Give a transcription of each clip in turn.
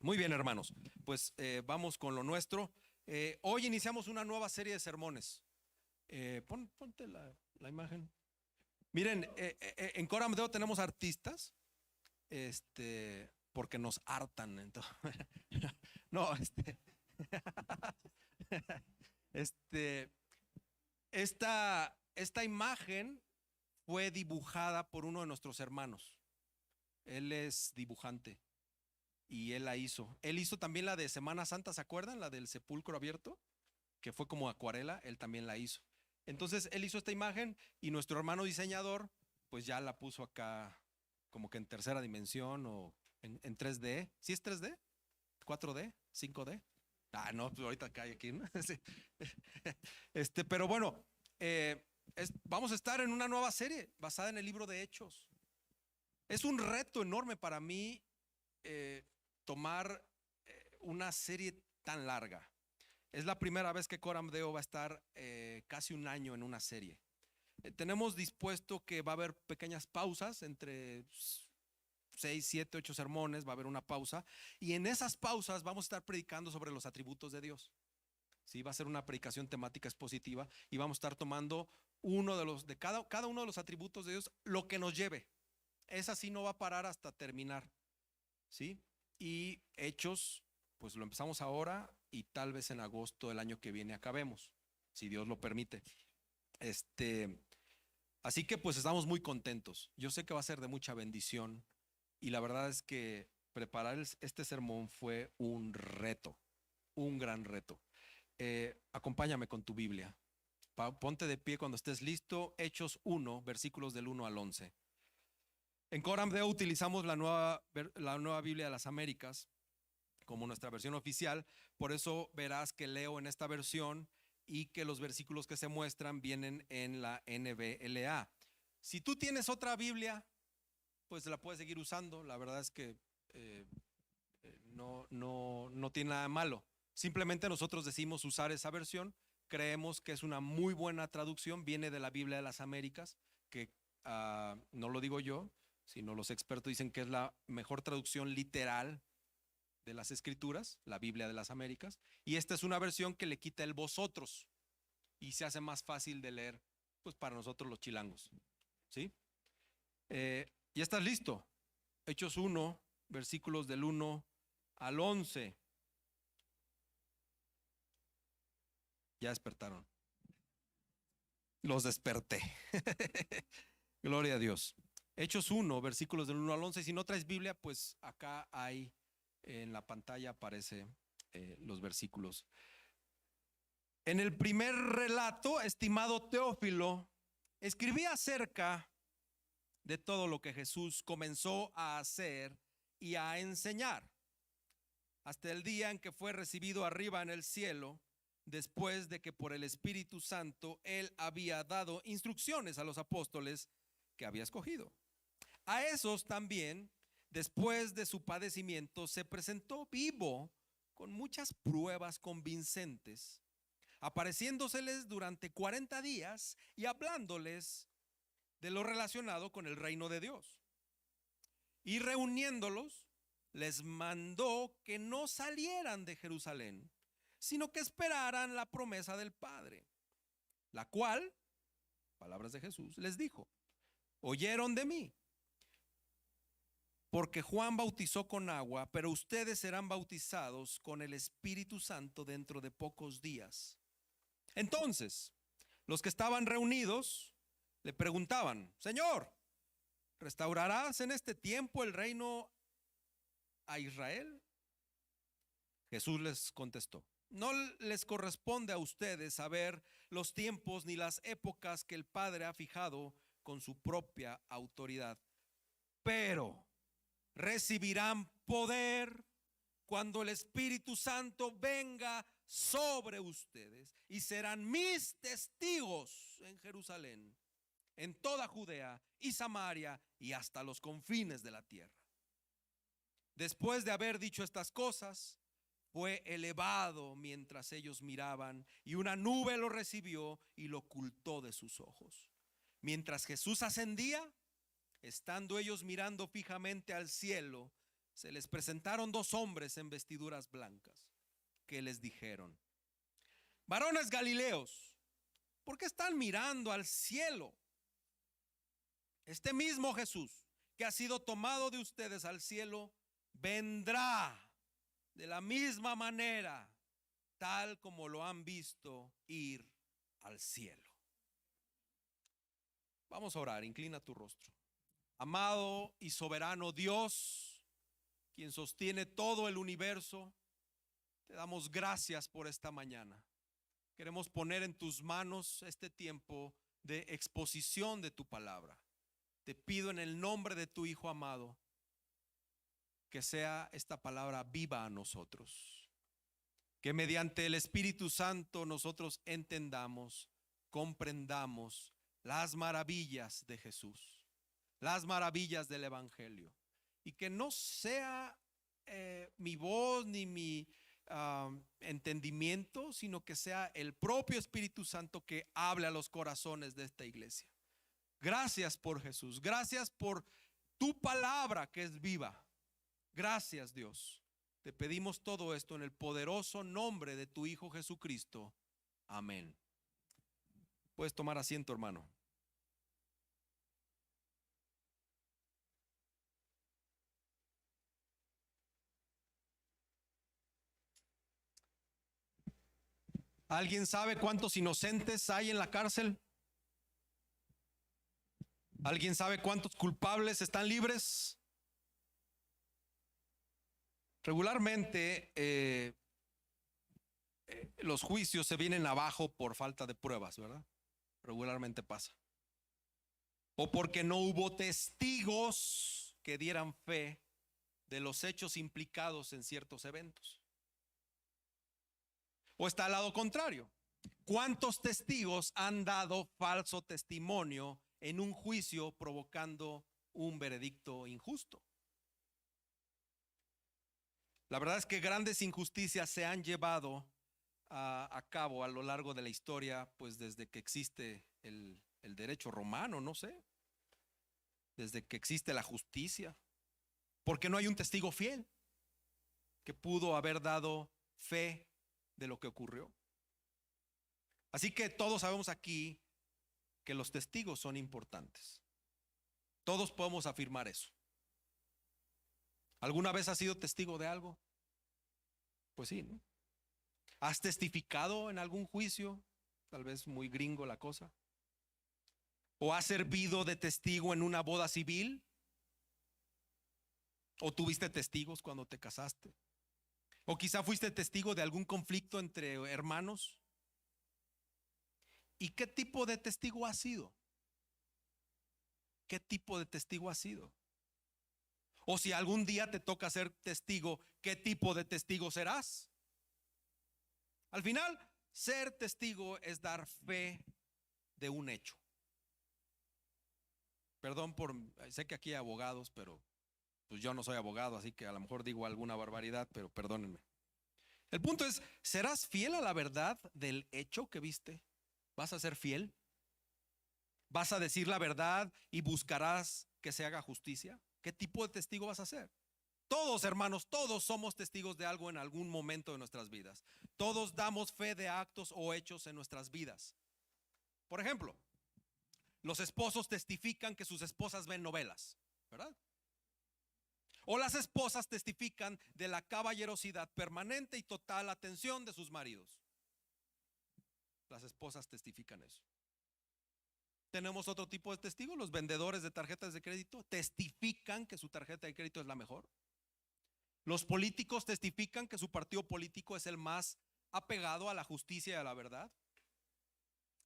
Muy bien, hermanos. Pues vamos con lo nuestro. Hoy iniciamos una nueva serie de sermones. Ponte la imagen. Miren, en Coramdeo tenemos artistas, porque nos hartan. Entonces, no, este, esta imagen fue dibujada por uno de nuestros hermanos. Él es dibujante. Y él la hizo. Él hizo también la de Semana Santa, ¿se acuerdan? La del sepulcro abierto, que fue como acuarela, él también la hizo. Entonces, él hizo esta imagen y nuestro hermano diseñador, pues ya la puso acá como que en tercera dimensión o en 3D. ¿Sí es 3D? ¿4D? ¿5D? Ah, no, pues ahorita cae aquí, ¿no? Sí. Pero bueno, vamos a estar en una nueva serie basada en el libro de Hechos. Es un reto enorme para mí eh, tomar una serie tan larga. Es la primera vez que Coramdeo va a estar casi un año en una serie. Tenemos dispuesto que va a haber pequeñas pausas entre 6, 7, 8 sermones, va a haber una pausa. Y en esas pausas vamos a estar predicando sobre los atributos de Dios. ¿Sí? Va a ser una predicación temática expositiva y vamos a estar tomando cada uno de los atributos de Dios, lo que nos lleve. Esa sí no va a parar hasta terminar. ¿Sí? Y Hechos, pues lo empezamos ahora y tal vez en agosto del año que viene acabemos, si Dios lo permite. Así que pues estamos muy contentos. Yo sé que va a ser de mucha bendición y la verdad es que preparar este sermón fue un reto, un gran reto. Acompáñame con tu Biblia. Ponte de pie cuando estés listo. Hechos 1, versículos del 1 al 11. En Coramdeo utilizamos la nueva Biblia de las Américas como nuestra versión oficial. Por eso verás que leo en esta versión y que los versículos que se muestran vienen en la NBLA. Si tú tienes otra Biblia, pues la puedes seguir usando. La verdad es que no tiene nada de malo. Simplemente nosotros decimos usar esa versión. Creemos que es una muy buena traducción. Viene de la Biblia de las Américas, que no lo digo yo, sino los expertos dicen que es la mejor traducción literal de las Escrituras, la Biblia de las Américas. Y esta es una versión que le quita el vosotros y se hace más fácil de leer, pues para nosotros los chilangos. ¿Sí? Ya estás listo. Hechos 1, versículos del 1 al 11. Ya despertaron. Los desperté. Gloria a Dios. Hechos 1, versículos del 1 al 11. Si no traes Biblia, pues acá hay, en la pantalla aparece los versículos. En el primer relato, estimado Teófilo, escribí acerca de todo lo que Jesús comenzó a hacer y a enseñar hasta el día en que fue recibido arriba en el cielo, después de que por el Espíritu Santo él había dado instrucciones a los apóstoles que había escogido. A esos también, después de su padecimiento, se presentó vivo con muchas pruebas convincentes, apareciéndoseles durante 40 días y hablándoles de lo relacionado con el reino de Dios. Y reuniéndolos, les mandó que no salieran de Jerusalén, sino que esperaran la promesa del Padre, la cual, palabras de Jesús, les dijo: oyeron de mí, porque Juan bautizó con agua, pero ustedes serán bautizados con el Espíritu Santo dentro de pocos días. Entonces, los que estaban reunidos le preguntaban: Señor, ¿restaurarás en este tiempo el reino a Israel? Jesús les contestó: no les corresponde a ustedes saber los tiempos ni las épocas que el Padre ha fijado con su propia autoridad, pero recibirán poder cuando el Espíritu Santo venga sobre ustedes y serán mis testigos en Jerusalén, en toda Judea y Samaria y hasta los confines de la tierra. Después de haber dicho estas cosas, fue elevado mientras ellos miraban, y una nube lo recibió y lo ocultó de sus ojos. Mientras Jesús ascendía, estando ellos mirando fijamente al cielo, se les presentaron dos hombres en vestiduras blancas, que les dijeron: varones Galileos, ¿por qué están mirando al cielo? Este mismo Jesús que ha sido tomado de ustedes al cielo, vendrá de la misma manera, tal como lo han visto ir al cielo. Vamos a orar, inclina tu rostro. Amado y soberano Dios, quien sostiene todo el universo, te damos gracias por esta mañana. Queremos poner en tus manos este tiempo de exposición de tu palabra. Te pido en el nombre de tu Hijo amado, que sea esta palabra viva a nosotros. Que mediante el Espíritu Santo nosotros entendamos, comprendamos las maravillas de Jesús, las maravillas del Evangelio. Y que no sea mi voz ni mi entendimiento, sino que sea el propio Espíritu Santo que hable a los corazones de esta iglesia. Gracias por Jesús, gracias por tu palabra que es viva. Gracias, Dios. Te pedimos todo esto en el poderoso nombre de tu Hijo Jesucristo. Amén. Puedes tomar asiento, hermano. ¿Alguien sabe cuántos inocentes hay en la cárcel? ¿Alguien sabe cuántos culpables están libres? Regularmente los juicios se vienen abajo por falta de pruebas, ¿verdad? Regularmente pasa. O porque no hubo testigos que dieran fe de los hechos implicados en ciertos eventos. O está al lado contrario. ¿Cuántos testigos han dado falso testimonio en un juicio provocando un veredicto injusto? La verdad es que grandes injusticias se han llevado a cabo a lo largo de la historia, pues desde que existe el derecho romano, no sé, desde que existe la justicia, porque no hay un testigo fiel que pudo haber dado fe de lo que ocurrió. Así que todos sabemos aquí que los testigos son importantes. Todos podemos afirmar eso. ¿Alguna vez has sido testigo de algo? Pues sí, ¿no? ¿Has testificado en algún juicio? Tal vez muy gringo la cosa. ¿O has servido de testigo en una boda civil? ¿O tuviste testigos cuando te casaste? ¿O quizá fuiste testigo de algún conflicto entre hermanos? ¿Y qué tipo de testigo has sido? ¿Qué tipo de testigo has sido? O si algún día te toca ser testigo, ¿qué tipo de testigo serás? Al final, ser testigo es dar fe de un hecho. Perdón sé que aquí hay abogados, pero pues yo no soy abogado, así que a lo mejor digo alguna barbaridad, pero perdónenme. El punto es, ¿serás fiel a la verdad del hecho que viste? ¿Vas a ser fiel? ¿Vas a decir la verdad y buscarás que se haga justicia? ¿Qué tipo de testigo vas a ser? Todos, hermanos, todos somos testigos de algo en algún momento de nuestras vidas. Todos damos fe de actos o hechos en nuestras vidas. Por ejemplo, los esposos testifican que sus esposas ven novelas, ¿verdad? O las esposas testifican de la caballerosidad permanente y total atención de sus maridos. Las esposas testifican eso. Tenemos otro tipo de testigos, los vendedores de tarjetas de crédito testifican que su tarjeta de crédito es la mejor. Los políticos testifican que su partido político es el más apegado a la justicia y a la verdad.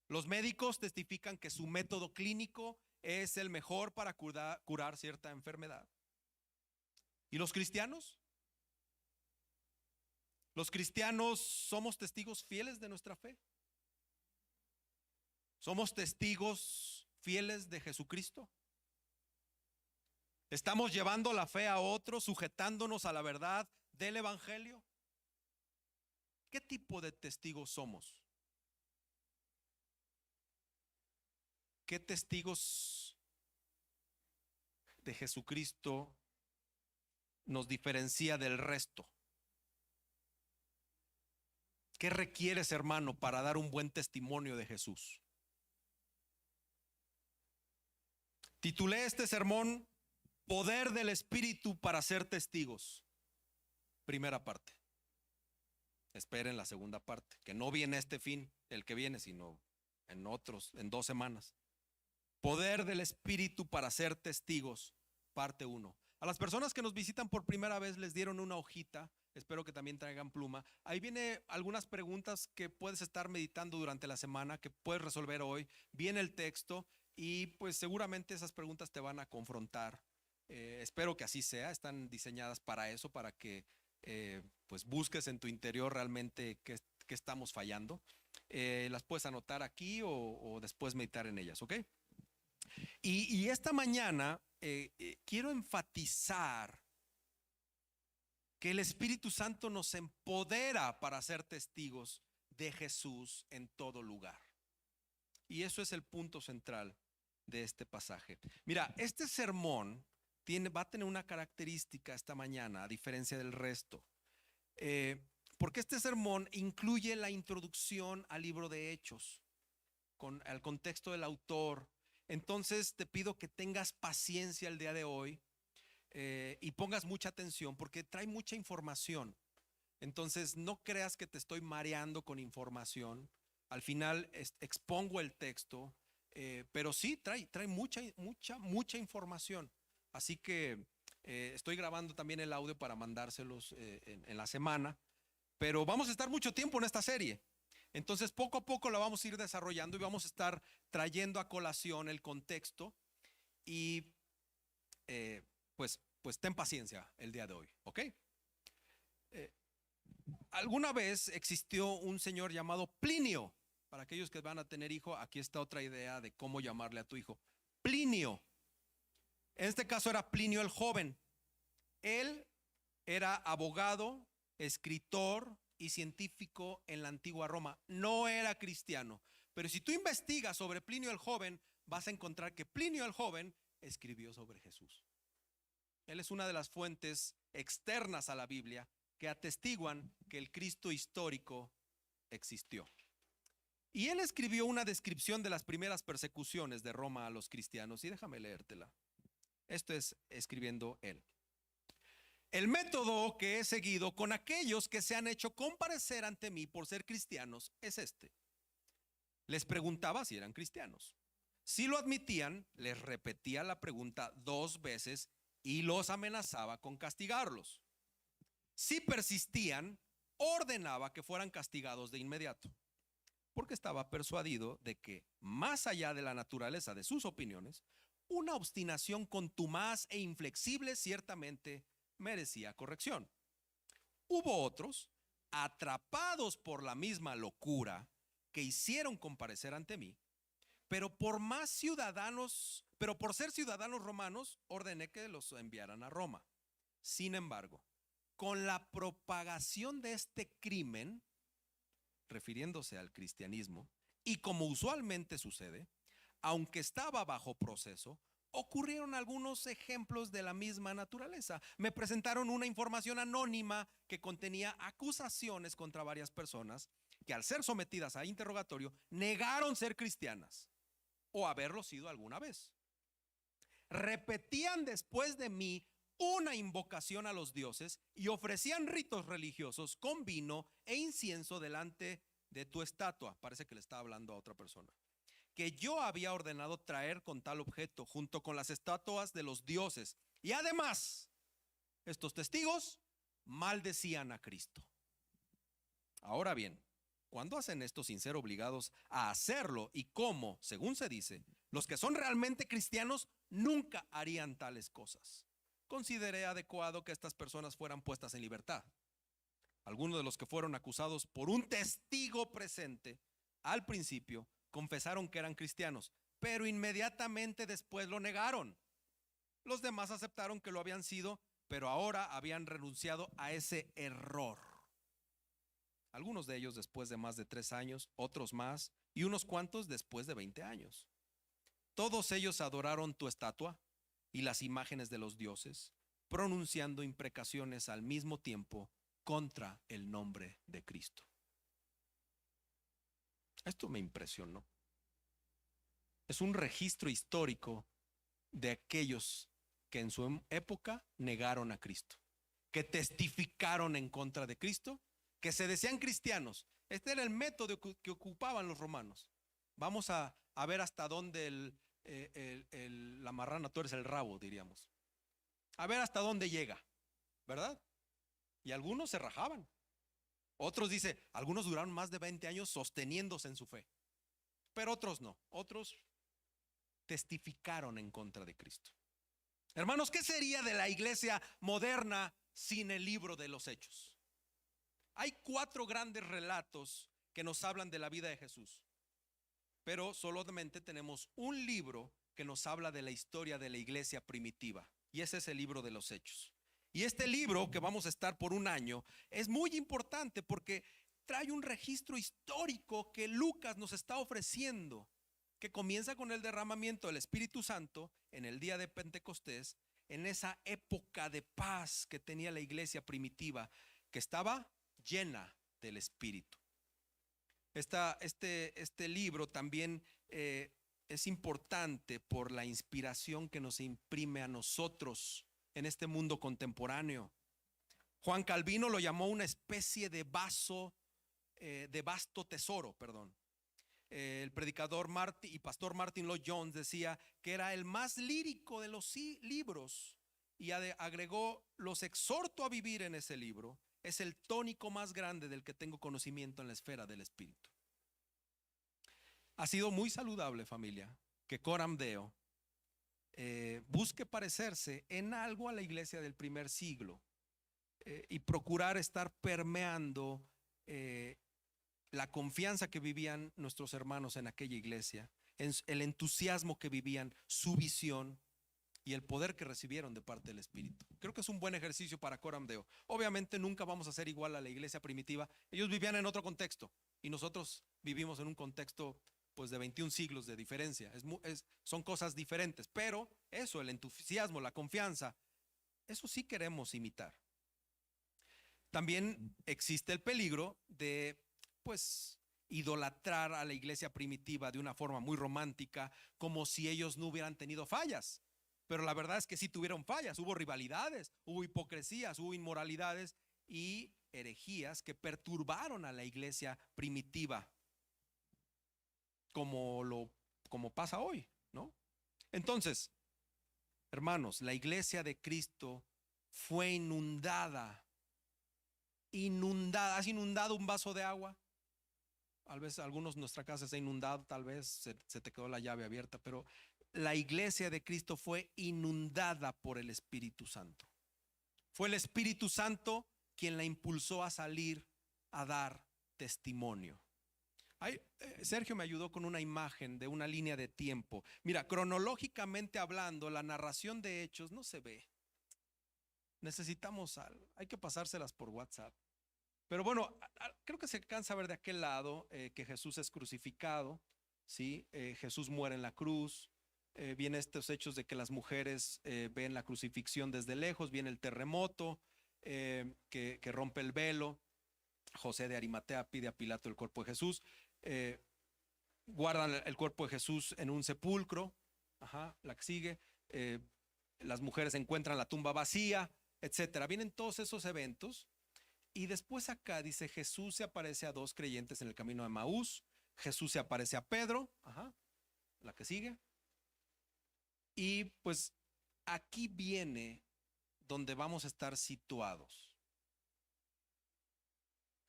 Los médicos testifican que su método clínico es el mejor para curar cierta enfermedad. ¿Y los cristianos? Los cristianos somos testigos fieles de nuestra fe. ¿Somos testigos fieles de Jesucristo? ¿Estamos llevando la fe a otros, sujetándonos a la verdad del Evangelio? ¿Qué tipo de testigos somos? ¿Qué testigos de Jesucristo nos diferencia del resto? ¿Qué requieres, hermano, para dar un buen testimonio de Jesús? Titulé este sermón Poder del Espíritu para ser testigos. Primera parte. Esperen la segunda parte, que no viene este fin, el que viene, sino en 2 semanas. Poder del Espíritu para ser testigos, parte 1. A las personas que nos visitan por primera vez les dieron una hojita, espero que también traigan pluma. Ahí viene algunas preguntas que puedes estar meditando durante la semana, que puedes resolver hoy. Viene el texto y pues seguramente esas preguntas te van a confrontar. Espero que así sea, están diseñadas para eso, para que pues busques en tu interior realmente qué estamos fallando. Las puedes anotar aquí o después meditar en ellas, ¿ok? Y esta mañana quiero enfatizar que el Espíritu Santo nos empodera para ser testigos de Jesús en todo lugar. Y eso es el punto central de este pasaje. Mira, este sermón va a tener una característica esta mañana, a diferencia del resto. Porque este sermón incluye la introducción al libro de Hechos, con el contexto del autor. Entonces te pido que tengas paciencia el día de hoy y pongas mucha atención porque trae mucha información. Entonces no creas que te estoy mareando con información. Al final expongo el texto, pero sí trae mucha información. Así que estoy grabando también el audio para mandárselos en la semana. Pero vamos a estar mucho tiempo en esta serie. Entonces poco a poco la vamos a ir desarrollando y vamos a estar trayendo a colación el contexto. Y pues ten paciencia el día de hoy, ¿ok? Alguna vez existió un señor llamado Plinio. Para aquellos que van a tener hijo, aquí está otra idea de cómo llamarle a tu hijo. Plinio. En este caso era Plinio el joven. Él era abogado, escritor y científico en la antigua Roma. No era cristiano. Pero si tú investigas sobre Plinio el joven, vas a encontrar que Plinio el joven escribió sobre Jesús. Él es una de las fuentes externas a la Biblia que atestiguan que el Cristo histórico existió. Y él escribió una descripción de las primeras persecuciones de Roma a los cristianos. Y déjame leértela. Esto es escribiendo él. El método que he seguido con aquellos que se han hecho comparecer ante mí por ser cristianos es este. Les preguntaba si eran cristianos. Si lo admitían, les repetía la pregunta 2 veces y los amenazaba con castigarlos. Si persistían, ordenaba que fueran castigados de inmediato, porque estaba persuadido de que, más allá de la naturaleza de sus opiniones, una obstinación contumaz e inflexible ciertamente merecía corrección. Hubo otros, atrapados por la misma locura, que hicieron comparecer ante mí, pero por ser ciudadanos romanos, ordené que los enviaran a Roma. Sin embargo, con la propagación de este crimen, refiriéndose al cristianismo, y como usualmente sucede, aunque estaba bajo proceso, ocurrieron algunos ejemplos de la misma naturaleza. Me presentaron una información anónima que contenía acusaciones contra varias personas que, al ser sometidas a interrogatorio, negaron ser cristianas o haberlo sido alguna vez. Repetían después de mí una invocación a los dioses y ofrecían ritos religiosos con vino e incienso delante de tu estatua. Parece que le está hablando a otra persona. Que yo había ordenado traer con tal objeto, junto con las estatuas de los dioses. Y además, estos testigos maldecían a Cristo. Ahora bien, cuando hacen esto sin ser obligados a hacerlo y como, según se dice, los que son realmente cristianos nunca harían tales cosas, consideré adecuado que estas personas fueran puestas en libertad. Algunos de los que fueron acusados por un testigo presente al principio confesaron que eran cristianos, pero inmediatamente después lo negaron. Los demás aceptaron que lo habían sido, pero ahora habían renunciado a ese error. Algunos de ellos después de más de 3 años, otros más, y unos cuantos después de 20 años. Todos ellos adoraron tu estatua y las imágenes de los dioses, pronunciando imprecaciones al mismo tiempo contra el nombre de Cristo. Esto me impresionó. Es un registro histórico de aquellos que en su época negaron a Cristo, que testificaron en contra de Cristo, que se decían cristianos. Este era el método que ocupaban los romanos. Vamos a ver hasta dónde la marrana tuerce el rabo, diríamos. A ver hasta dónde llega, ¿verdad? Y algunos se rajaban. Otros, dice, algunos duraron más de 20 años sosteniéndose en su fe. Pero otros no. Otros testificaron en contra de Cristo. Hermanos, ¿qué sería de la iglesia moderna sin el libro de los Hechos? Hay 4 grandes relatos que nos hablan de la vida de Jesús, pero solamente tenemos un libro que nos habla de la historia de la iglesia primitiva, y ese es el libro de los Hechos. Y este libro, que vamos a estar por un año, es muy importante porque trae un registro histórico que Lucas nos está ofreciendo, que comienza con el derramamiento del Espíritu Santo en el día de Pentecostés, en esa época de paz que tenía la iglesia primitiva, que estaba llena del Espíritu. Este libro también es importante por la inspiración que nos imprime a nosotros en este mundo contemporáneo. Juan Calvino lo llamó una especie de vasto tesoro, perdón. El predicador y pastor Martin Lloyd Jones decía que era el más lírico de los libros, y agregó: los exhorto a vivir en ese libro. Es el tónico más grande del que tengo conocimiento en la esfera del espíritu. Ha sido muy saludable, familia, que Coram Deo busque parecerse en algo a la iglesia del primer siglo y procurar estar permeando la confianza que vivían nuestros hermanos en aquella iglesia, en el entusiasmo que vivían, su visión y el poder que recibieron de parte del Espíritu. Creo que es un buen ejercicio para Coram Deo. Obviamente nunca vamos a ser igual a la iglesia primitiva. Ellos vivían en otro contexto y nosotros vivimos en un contexto pues de 21 siglos de diferencia. Son cosas diferentes, pero eso, el entusiasmo, la confianza, eso sí queremos imitar. También existe el peligro de pues idolatrar a la iglesia primitiva de una forma muy romántica, como si ellos no hubieran tenido fallas. Pero la verdad es que sí tuvieron fallas, hubo rivalidades, hubo hipocresías, hubo inmoralidades y herejías que perturbaron a la iglesia primitiva, como pasa hoy, ¿no? Entonces, hermanos, la iglesia de Cristo fue inundada. ¿Has inundado un vaso de agua? Tal vez algunos en nuestra casa se ha inundado, tal vez se te quedó la llave abierta, pero la iglesia de Cristo fue inundada por el Espíritu Santo. Fue el Espíritu Santo quien la impulsó a salir a dar testimonio. Sergio me ayudó con una imagen de una línea de tiempo. Mira, cronológicamente hablando, la narración de Hechos no se ve. Necesitamos algo, hay que pasárselas por WhatsApp. Pero bueno, creo que se alcanza a ver de aquel lado que Jesús es crucificado, ¿sí? Jesús muere en la cruz. Viene estos hechos de que las mujeres ven la crucifixión desde lejos. Viene el terremoto que rompe el velo. José de Arimatea pide a Pilato el cuerpo de Jesús. Guardan el cuerpo de Jesús en un sepulcro. La que sigue. Las mujeres encuentran la tumba vacía, etcétera. Vienen todos esos eventos. Y después acá dice: Jesús se aparece a 2 creyentes en el camino de Maús. Jesús se aparece a Pedro. La que sigue. Y pues aquí viene donde vamos a estar situados.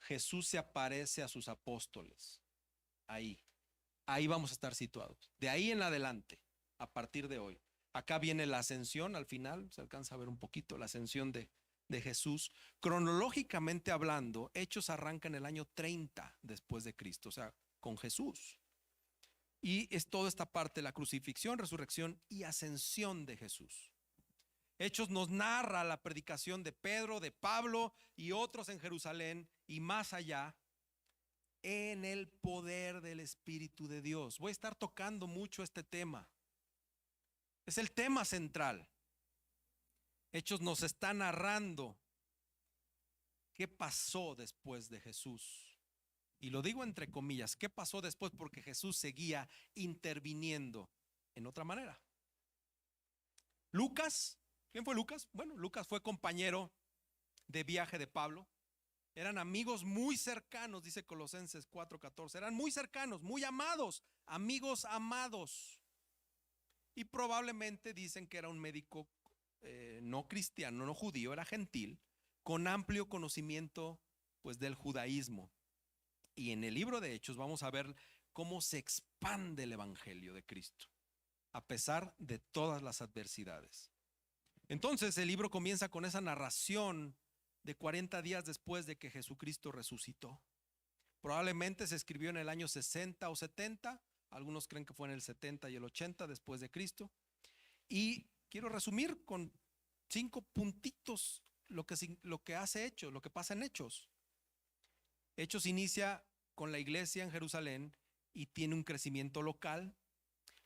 Jesús se aparece a sus apóstoles. Ahí vamos a estar situados. De ahí en adelante, a partir de hoy. Acá viene la ascensión, al final se alcanza a ver un poquito la ascensión de Jesús. Cronológicamente hablando, Hechos arranca en el año 30 después de Cristo, o sea, con Jesús. Y es toda esta parte de la crucifixión, resurrección y ascensión de Jesús. Hechos nos narra la predicación de Pedro, de Pablo y otros en Jerusalén y más allá, en el poder del Espíritu de Dios. Voy a estar tocando mucho este tema. Es el tema central. Hechos nos está narrando qué pasó después de Jesús. Y lo digo entre comillas, ¿qué pasó después? Porque Jesús seguía interviniendo en otra manera. Lucas, ¿quién fue Lucas? Bueno, Lucas fue compañero de viaje de Pablo. Eran amigos muy cercanos, dice Colosenses 4:14. Eran muy cercanos, muy amados, amigos amados. Y probablemente dicen que era un médico no cristiano, no judío, era gentil, con amplio conocimiento pues del judaísmo. Y en el libro de Hechos vamos a ver cómo se expande el evangelio de Cristo, a pesar de todas las adversidades. Entonces el libro comienza con esa narración de 40 días después de que Jesucristo resucitó. Probablemente se escribió en el año 60 o 70, algunos creen que fue en el 70 y el 80 después de Cristo. Y quiero resumir con 5 puntitos lo que hace Hechos, lo que pasa en Hechos. Hechos inicia con la iglesia en Jerusalén y tiene un crecimiento local.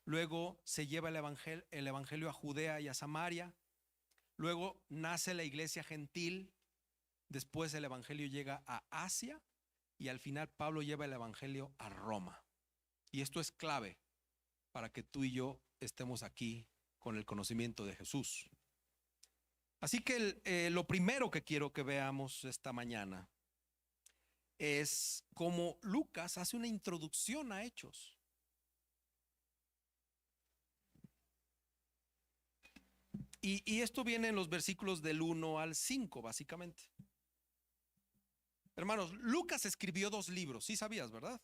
Luego se lleva el evangelio a Judea y a Samaria. Luego nace la iglesia gentil. Después el evangelio llega a Asia y al final Pablo lleva el evangelio a Roma. Y esto es clave para que tú y yo estemos aquí con el conocimiento de Jesús. Así que lo primero que quiero que veamos esta mañana es cómo Lucas hace una introducción a Hechos. Y esto viene en los versículos del 1 al 5, básicamente. Hermanos, Lucas escribió 2 libros, sí sabías, ¿verdad?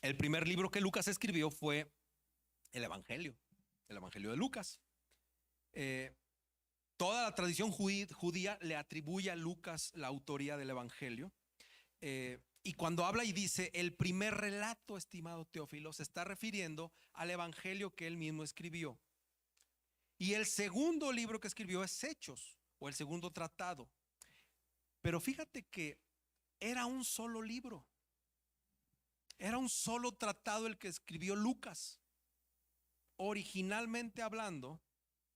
El primer libro que Lucas escribió fue el Evangelio de Lucas. Toda la tradición judía le atribuye a Lucas la autoría del Evangelio. Y cuando habla y dice el primer relato, estimado Teófilo, se está refiriendo al Evangelio que él mismo escribió. Y el segundo libro que escribió es Hechos, o el segundo tratado. Pero fíjate que era un solo libro. Era un solo tratado el que escribió Lucas. Originalmente hablando,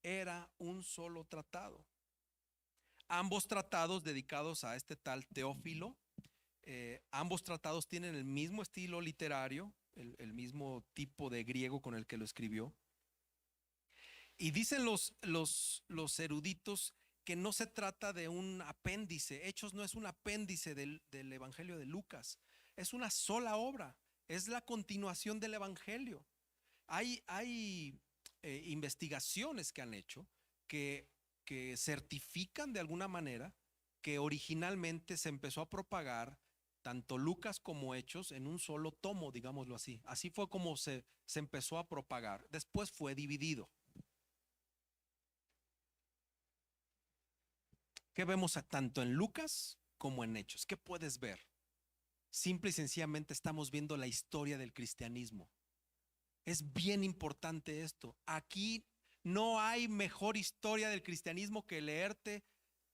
era un solo tratado. Ambos tratados dedicados a este tal Teófilo, ambos tratados tienen el mismo estilo literario, el mismo tipo de griego con el que lo escribió. Y dicen los eruditos que no se trata de un apéndice. Hechos no es un apéndice del Evangelio de Lucas. Es una sola obra. Es la continuación del Evangelio. Hay investigaciones que han hecho que certifican de alguna manera que originalmente se empezó a propagar tanto Lucas como Hechos en un solo tomo, digámoslo así. Así fue como se empezó a propagar. Después fue dividido. ¿Qué vemos tanto en Lucas como en Hechos? ¿Qué puedes ver? Simple y sencillamente estamos viendo la historia del cristianismo. Es bien importante esto. Aquí no hay mejor historia del cristianismo que leerte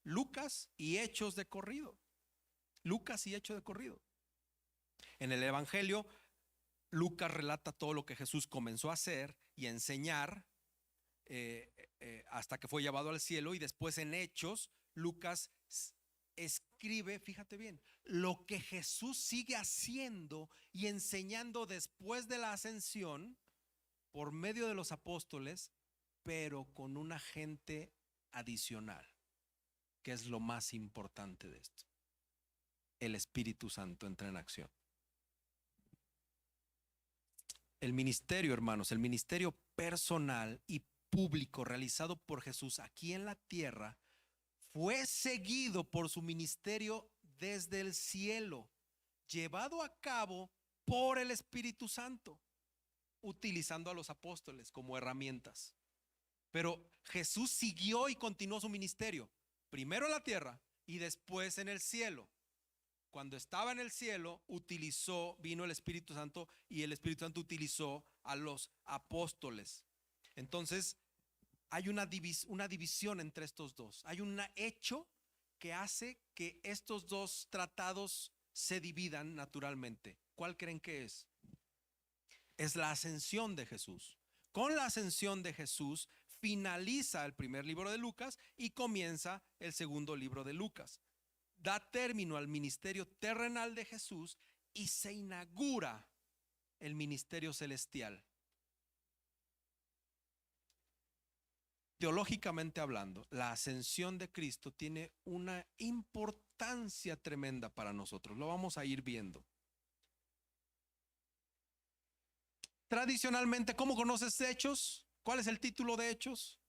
Lucas y Hechos de corrido. Lucas y Hechos de corrido. En el Evangelio, Lucas relata todo lo que Jesús comenzó a hacer y a enseñar hasta que fue llevado al cielo, y después en Hechos, Lucas escribe, fíjate bien, lo que Jesús sigue haciendo y enseñando después de la ascensión por medio de los apóstoles, pero con un agente adicional, que es lo más importante de esto. El Espíritu Santo entra en acción. El ministerio, hermanos, el ministerio personal y público realizado por Jesús aquí en la tierra fue seguido por su ministerio desde el cielo, llevado a cabo por el Espíritu Santo, utilizando a los apóstoles como herramientas. Pero Jesús siguió y continuó su ministerio, primero en la tierra y después en el cielo. Cuando estaba en el cielo, vino el Espíritu Santo, y el Espíritu Santo utilizó a los apóstoles. Entonces, hay una división entre estos dos. Hay un hecho que hace que estos dos tratados se dividan naturalmente. ¿Cuál creen que es? es la ascensión de Jesús. Con la ascensión de Jesús finaliza el primer libro de Lucas y comienza el segundo libro de Lucas. Da término al ministerio terrenal de Jesús y se inaugura el ministerio celestial. Teológicamente hablando, la ascensión de Cristo tiene una importancia tremenda para nosotros. Lo vamos a ir viendo. Tradicionalmente, ¿cómo conoces Hechos? ¿Cuál es el título de Hechos?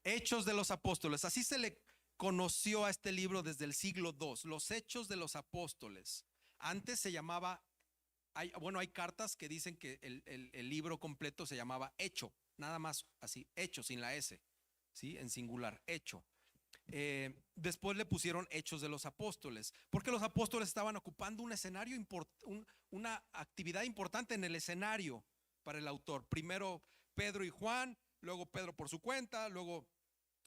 Hechos de los Apóstoles. Así se le conoció a este libro desde el siglo II, los Hechos de los Apóstoles. Antes se llamaba, hay cartas que dicen que el libro completo se llamaba Hecho, nada más así, Hecho, sin la S, ¿sí? En singular, Hecho. Después le pusieron Hechos de los Apóstoles, porque los apóstoles estaban ocupando un escenario, una actividad importante en el escenario para el autor. Primero Pedro y Juan, luego Pedro por su cuenta, luego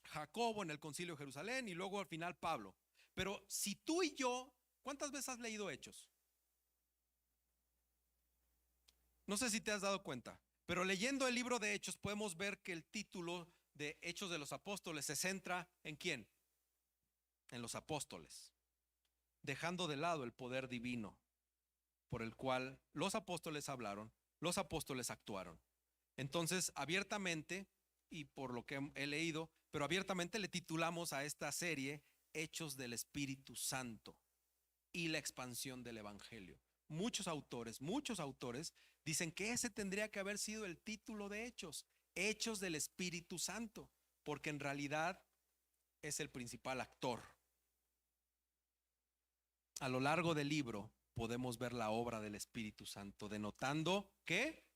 Jacobo en el Concilio de Jerusalén y luego al final Pablo. Pero si tú y yo, ¿cuántas veces has leído Hechos? No sé si te has dado cuenta, pero leyendo el libro de Hechos podemos ver que el título de Hechos de los Apóstoles se centra ¿en quién? En los apóstoles, dejando de lado el poder divino por el cual los apóstoles hablaron, los apóstoles actuaron. Entonces, abiertamente, y por lo que he leído, pero abiertamente le titulamos a esta serie Hechos del Espíritu Santo y la expansión del Evangelio. Muchos autores dicen que ese tendría que haber sido el título de Hechos, Hechos del Espíritu Santo, porque en realidad es el principal actor. A lo largo del libro podemos ver la obra del Espíritu Santo, denotando que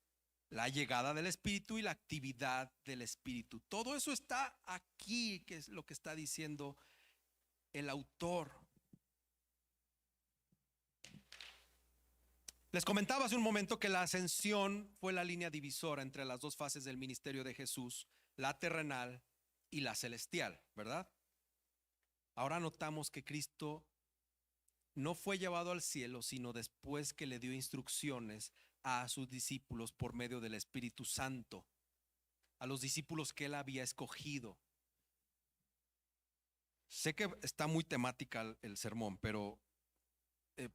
la llegada del Espíritu y la actividad del Espíritu. Todo eso está aquí, que es lo que está diciendo el autor. Les comentaba hace un momento que la ascensión fue la línea divisora entre las dos fases del ministerio de Jesús, la terrenal y la celestial, ¿verdad? Ahora notamos que Cristo no fue llevado al cielo, sino después que le dio instrucciones a sus discípulos por medio del Espíritu Santo, a los discípulos que él había escogido. Sé que está muy temática el sermón, pero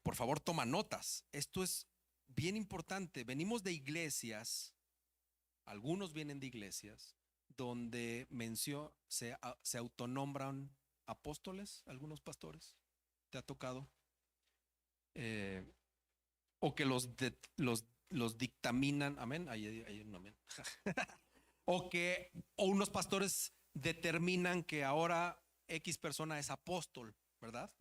por favor toma notas. Esto es bien importante. Venimos de iglesias, algunos vienen de iglesias, donde se autonombran apóstoles, algunos pastores. ¿Te ha tocado? O que los dictaminan, amén, hay un amén. o unos pastores determinan que ahora X persona es apóstol, ¿verdad?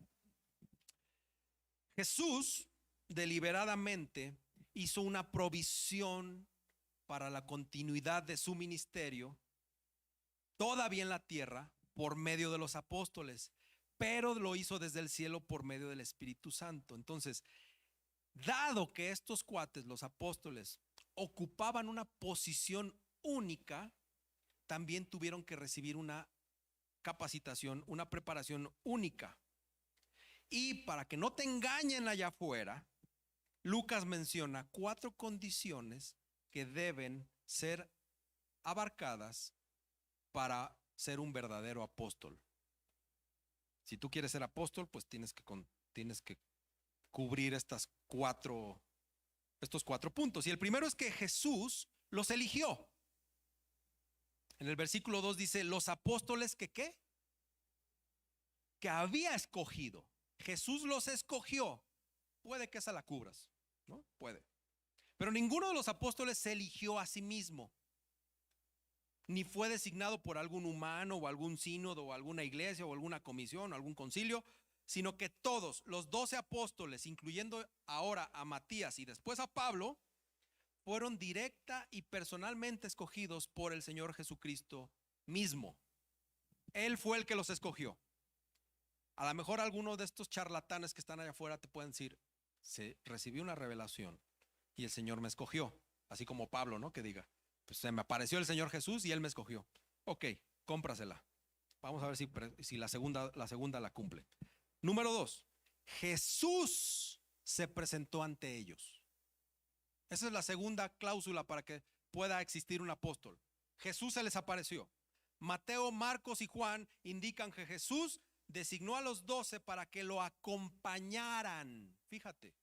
Jesús deliberadamente hizo una provisión para la continuidad de su ministerio todavía en la tierra por medio de los apóstoles, pero lo hizo desde el cielo por medio del Espíritu Santo. Entonces, dado que estos cuates, los apóstoles, ocupaban una posición única, también tuvieron que recibir una capacitación, una preparación única. Y para que no te engañen allá afuera, Lucas menciona 4 condiciones que deben ser abarcadas para ser un verdadero apóstol. Si tú quieres ser apóstol, pues tienes que cubrir estos 4 puntos. Y el primero es que Jesús los eligió. En el versículo 2 dice, los apóstoles que ¿qué? Que había escogido. Jesús los escogió. Puede que esa la cubras, ¿no? Puede. Pero ninguno de los apóstoles se eligió a sí mismo, ni fue designado por algún humano o algún sínodo o alguna iglesia o alguna comisión o algún concilio, sino que todos los 12 apóstoles, incluyendo ahora a Matías y después a Pablo, fueron directa y personalmente escogidos por el Señor Jesucristo mismo. Él fue el que los escogió. A lo mejor algunos de estos charlatanes que están allá afuera te pueden decir, se recibió una revelación y el Señor me escogió, así como Pablo, ¿no? Que diga, pues se me apareció el Señor Jesús y él me escogió. Ok, cómprasela. Vamos a ver si la segunda la cumple. Número 2, Jesús se presentó ante ellos. Esa es la segunda cláusula para que pueda existir un apóstol. Jesús se les apareció. Mateo, Marcos y Juan indican que Jesús designó a los 12 para que lo acompañaran, fíjate,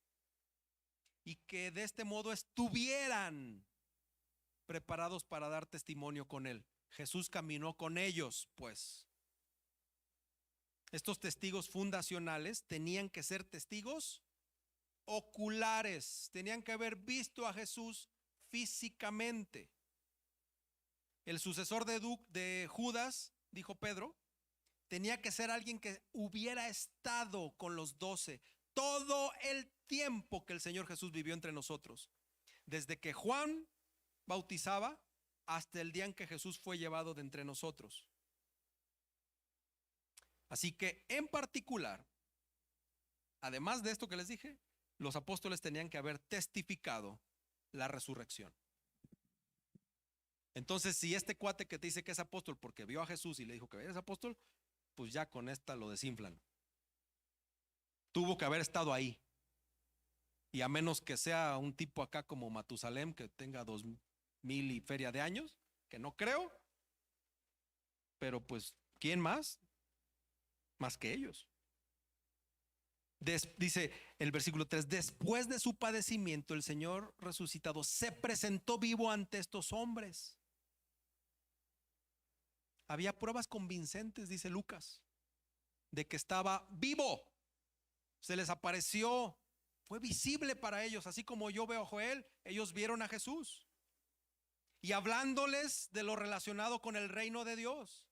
y que de este modo estuvieran preparados para dar testimonio con él. Jesús caminó con ellos, pues. Estos testigos fundacionales tenían que ser testigos oculares, tenían que haber visto a Jesús físicamente. El sucesor de Judas, dijo Pedro, tenía que ser alguien que hubiera estado con los 12 todo el tiempo que el Señor Jesús vivió entre nosotros, desde que Juan bautizaba hasta el día en que Jesús fue llevado de entre nosotros. Así que en particular, además de esto que les dije, los apóstoles tenían que haber testificado la resurrección. Entonces, si este cuate que te dice que es apóstol porque vio a Jesús y le dijo que eres apóstol, pues ya con esta lo desinflan. Tuvo que haber estado ahí. Y a menos que sea un tipo acá como Matusalem, que tenga 2000 y feria de años, que no creo, pero pues, ¿quién más? Más que ellos. Dice el versículo 3, después de su padecimiento, el Señor resucitado se presentó vivo ante estos hombres. Había pruebas convincentes, dice Lucas, de que estaba vivo. Se les apareció, fue visible para ellos, así como yo veo a Joel, ellos vieron a Jesús. Y hablándoles de lo relacionado con el reino de Dios.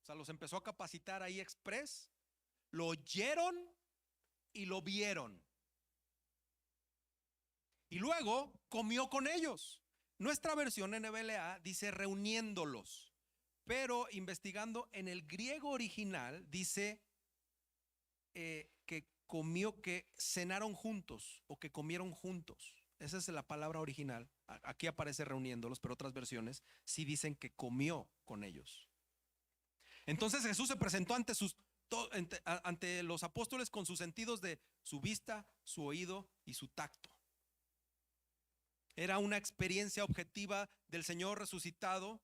O sea, los empezó a capacitar ahí express. Lo oyeron y lo vieron. Y luego comió con ellos. Nuestra versión NBLA dice reuniéndolos, pero investigando en el griego original dice que comió, que cenaron juntos o que comieron juntos. Esa es la palabra original. Aquí aparece reuniéndolos, pero otras versiones sí dicen que comió con ellos. Entonces Jesús se presentó ante los apóstoles con sus sentidos de su vista, su oído y su tacto. Era una experiencia objetiva del Señor resucitado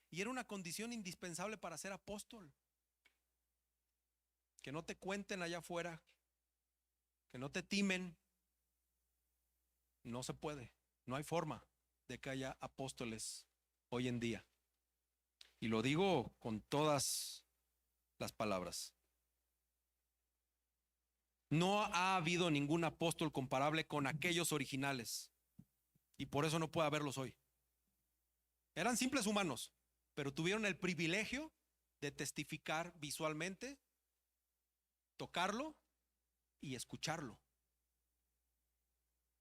y era una condición indispensable para ser apóstol. Que no te cuenten allá afuera, que no te timen. No se puede, no hay forma de que haya apóstoles hoy en día. Y lo digo con todas las palabras. No ha habido ningún apóstol comparable con aquellos originales. Y por eso no puede haberlos hoy. Eran simples humanos, pero tuvieron el privilegio de testificar visualmente, tocarlo y escucharlo.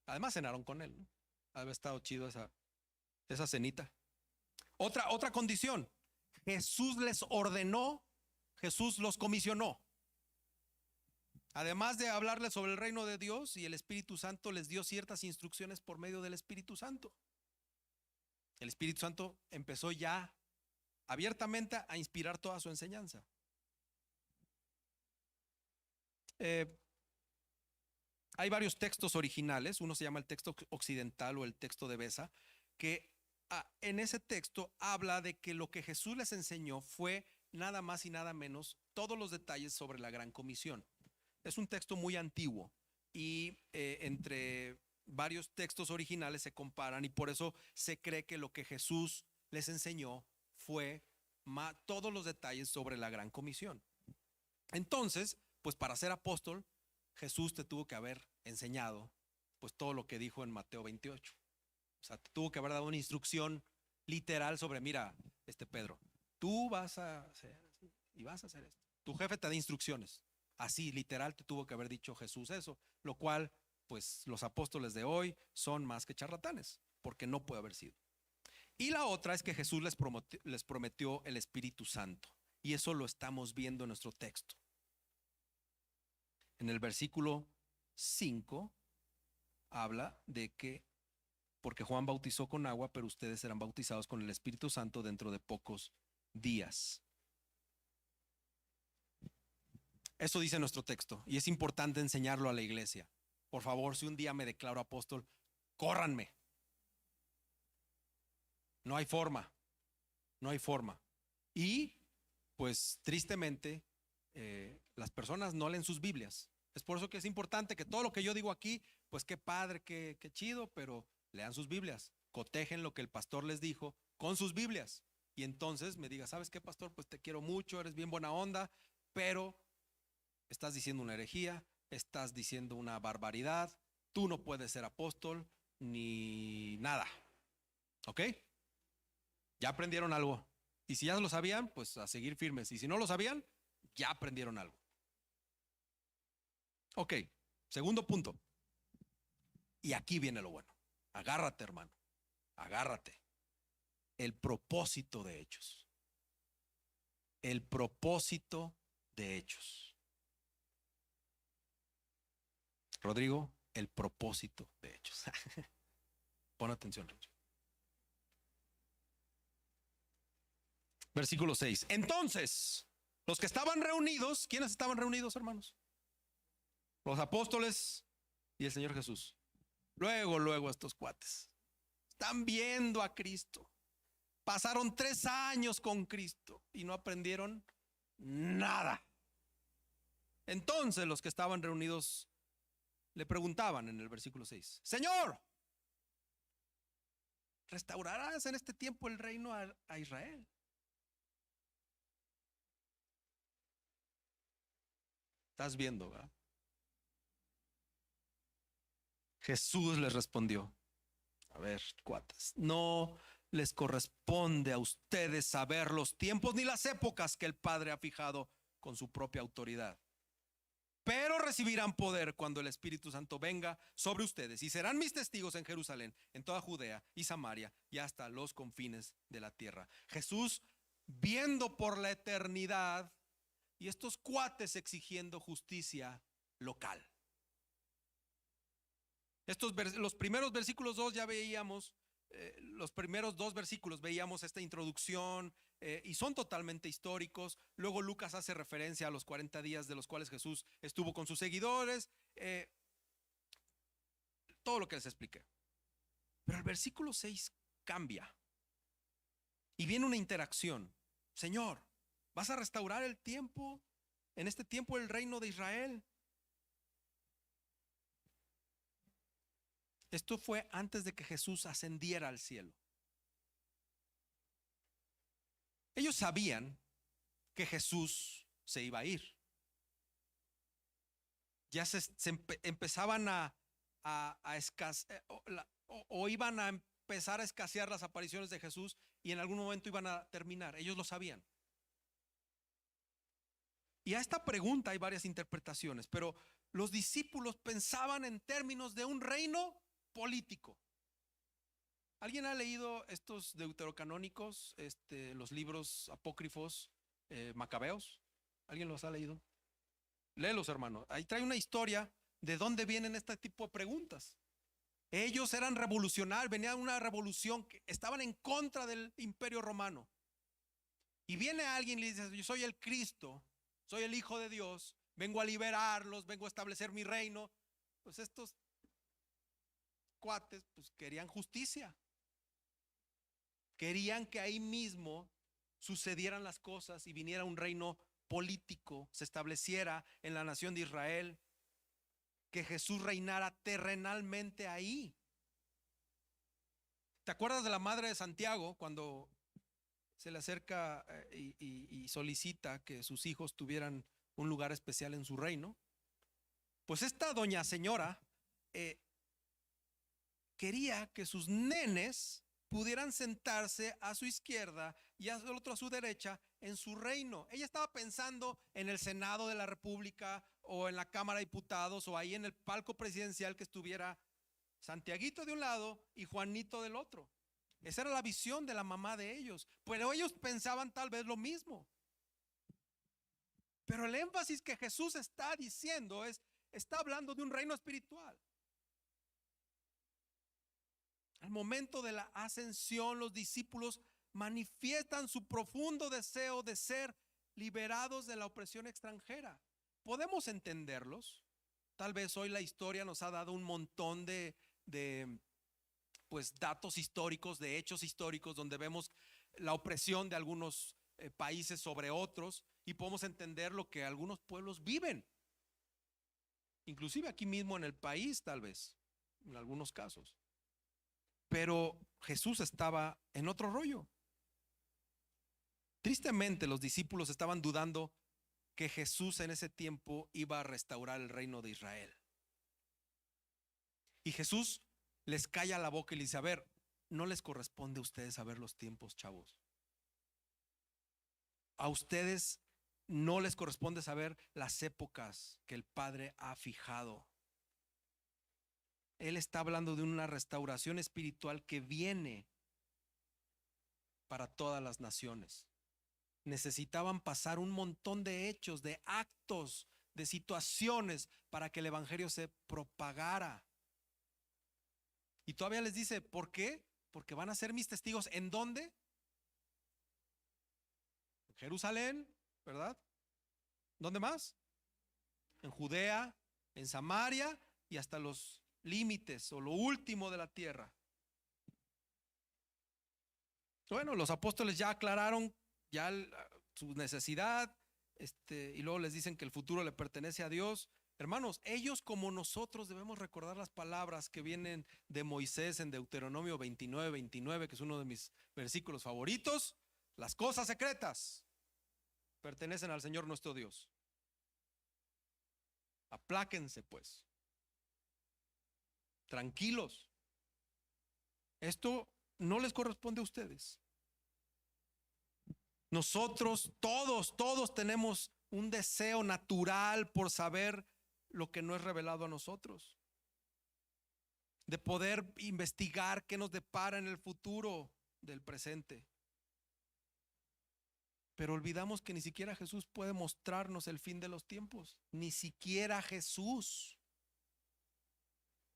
Además cenaron con él, ¿no? Había estado chido esa cenita. Otra condición, Jesús les ordenó, Jesús los comisionó. Además de hablarles sobre el reino de Dios, y el Espíritu Santo les dio ciertas instrucciones por medio del Espíritu Santo. El Espíritu Santo empezó ya abiertamente a inspirar toda su enseñanza. Hay varios textos originales, uno se llama el texto occidental o el texto de Besa, que en ese texto habla de que lo que Jesús les enseñó fue nada más y nada menos todos los detalles sobre la gran comisión. Es un texto muy antiguo y entre varios textos originales se comparan y por eso se cree que lo que Jesús les enseñó fue todos los detalles sobre la gran comisión. Entonces, pues para ser apóstol, Jesús te tuvo que haber enseñado pues todo lo que dijo en Mateo 28. O sea, te tuvo que haber dado una instrucción literal sobre, mira, Pedro, tú vas a hacer y vas a hacer esto. Tu jefe te da instrucciones. Así, literal, te tuvo que haber dicho Jesús eso, lo cual, pues, los apóstoles de hoy son más que charlatanes, porque no puede haber sido. Y la otra es que Jesús les prometió el Espíritu Santo, y eso lo estamos viendo en nuestro texto. En el versículo 5 habla de que, porque Juan bautizó con agua, pero ustedes serán bautizados con el Espíritu Santo dentro de pocos días. Eso dice nuestro texto y es importante enseñarlo a la iglesia. Por favor, si un día me declaro apóstol, córranme, No hay forma, no hay forma. Y pues tristemente las personas no leen sus Biblias. Es por eso que es importante que todo lo que yo digo aquí, pues qué padre, qué chido, pero lean sus Biblias, cotejen lo que el pastor les dijo con sus Biblias. Y entonces me diga, ¿sabes qué, pastor? Pues te quiero mucho, eres bien buena onda, pero estás diciendo una herejía, estás diciendo una barbaridad, tú no puedes ser apóstol ni nada. ¿Ok? Ya aprendieron algo. Y si ya lo sabían, pues a seguir firmes. Y si no lo sabían, ya aprendieron algo. Ok, segundo punto. Y aquí viene lo bueno. Agárrate, hermano. Agárrate. El propósito de Hechos. El propósito de Hechos. Rodrigo, el propósito de Hechos. Pon atención, Rodrigo. Versículo 6. Entonces, los que estaban reunidos, ¿quiénes estaban reunidos, hermanos? Los apóstoles y el Señor Jesús. Luego estos cuates están viendo a Cristo. Pasaron 3 años con Cristo y no aprendieron nada. Entonces los que estaban reunidos le preguntaban en el versículo 6: Señor, ¿restaurarás en este tiempo el reino a Israel? Estás viendo, ¿verdad? Jesús les respondió: a ver, cuates, no les corresponde a ustedes saber los tiempos ni las épocas que el Padre ha fijado con su propia autoridad. Pero recibirán poder cuando el Espíritu Santo venga sobre ustedes y serán mis testigos en Jerusalén, en toda Judea y Samaria y hasta los confines de la tierra. Jesús viendo por la eternidad y estos cuates exigiendo justicia local. Los primeros versículos 2 ya veíamos, los primeros 2 versículos veíamos esta introducción y son totalmente históricos. Luego Lucas hace referencia a los 40 días de los cuales Jesús estuvo con sus seguidores, todo lo que les expliqué. Pero el versículo 6 cambia y viene una interacción. Señor, ¿vas a restaurar el tiempo, en este tiempo el reino de Israel? Esto fue antes de que Jesús ascendiera al cielo. Ellos sabían que Jesús se iba a ir. Ya empezaban a escasear o iban a empezar a escasear las apariciones de Jesús y en algún momento iban a terminar. Ellos lo sabían. Y a esta pregunta hay varias interpretaciones, pero los discípulos pensaban en términos de un reino político. ¿Alguien ha leído estos deuterocanónicos, los libros apócrifos macabeos? ¿Alguien los ha leído? Léelos, hermano. Ahí trae una historia de dónde vienen este tipo de preguntas. Ellos eran revolucionarios, venía una revolución, que estaban en contra del imperio romano. Y viene alguien y le dice: yo soy el Cristo, soy el Hijo de Dios, vengo a liberarlos, vengo a establecer mi reino. Pues estos cuates pues querían justicia. Querían que ahí mismo sucedieran las cosas y viniera un reino político, se estableciera en la nación de Israel, que Jesús reinara terrenalmente ahí. ¿Te acuerdas de la madre de Santiago cuando se le acerca y solicita que sus hijos tuvieran un lugar especial en su reino? Pues esta doña señora quería que sus nenes pudieran sentarse a su izquierda y al otro a su derecha en su reino. Ella estaba pensando en el Senado de la República o en la Cámara de Diputados o ahí en el palco presidencial, que estuviera Santiaguito de un lado y Juanito del otro. Esa era la visión de la mamá de ellos, pero ellos pensaban tal vez lo mismo. Pero el énfasis que Jesús está diciendo está hablando de un reino espiritual. Al momento de la ascensión, los discípulos manifiestan su profundo deseo de ser liberados de la opresión extranjera. ¿Podemos entenderlos? Tal vez hoy la historia nos ha dado un montón de pues datos históricos, de hechos históricos, donde vemos la opresión de algunos países sobre otros y podemos entender lo que algunos pueblos viven, inclusive aquí mismo en el país, tal vez, en algunos casos. Pero Jesús estaba en otro rollo. Tristemente, los discípulos estaban dudando que Jesús en ese tiempo iba a restaurar el reino de Israel. Y Jesús les calla la boca y les dice: a ver, no les corresponde a ustedes saber los tiempos, chavos. A ustedes no les corresponde saber las épocas que el Padre ha fijado. Él está hablando de una restauración espiritual que viene para todas las naciones. Necesitaban pasar un montón de hechos, de actos, de situaciones para que el evangelio se propagara. Y todavía les dice: ¿por qué? Porque van a ser mis testigos. ¿En dónde? En Jerusalén, ¿verdad? ¿Dónde más? En Judea, en Samaria y hasta los límites o lo último de la tierra. Bueno, los apóstoles ya aclararon ya su necesidad, y luego les dicen que el futuro le pertenece a Dios. Hermanos, ellos como nosotros debemos recordar las palabras que vienen de Moisés en Deuteronomio 29, que es uno de mis versículos favoritos. Las cosas secretas pertenecen al Señor nuestro Dios. Apláquense pues, tranquilos. Esto no les corresponde a ustedes. Nosotros todos tenemos un deseo natural por saber lo que no es revelado a nosotros, de poder investigar qué nos depara en el futuro del presente. Pero olvidamos que ni siquiera Jesús puede mostrarnos el fin de los tiempos, ni siquiera Jesús.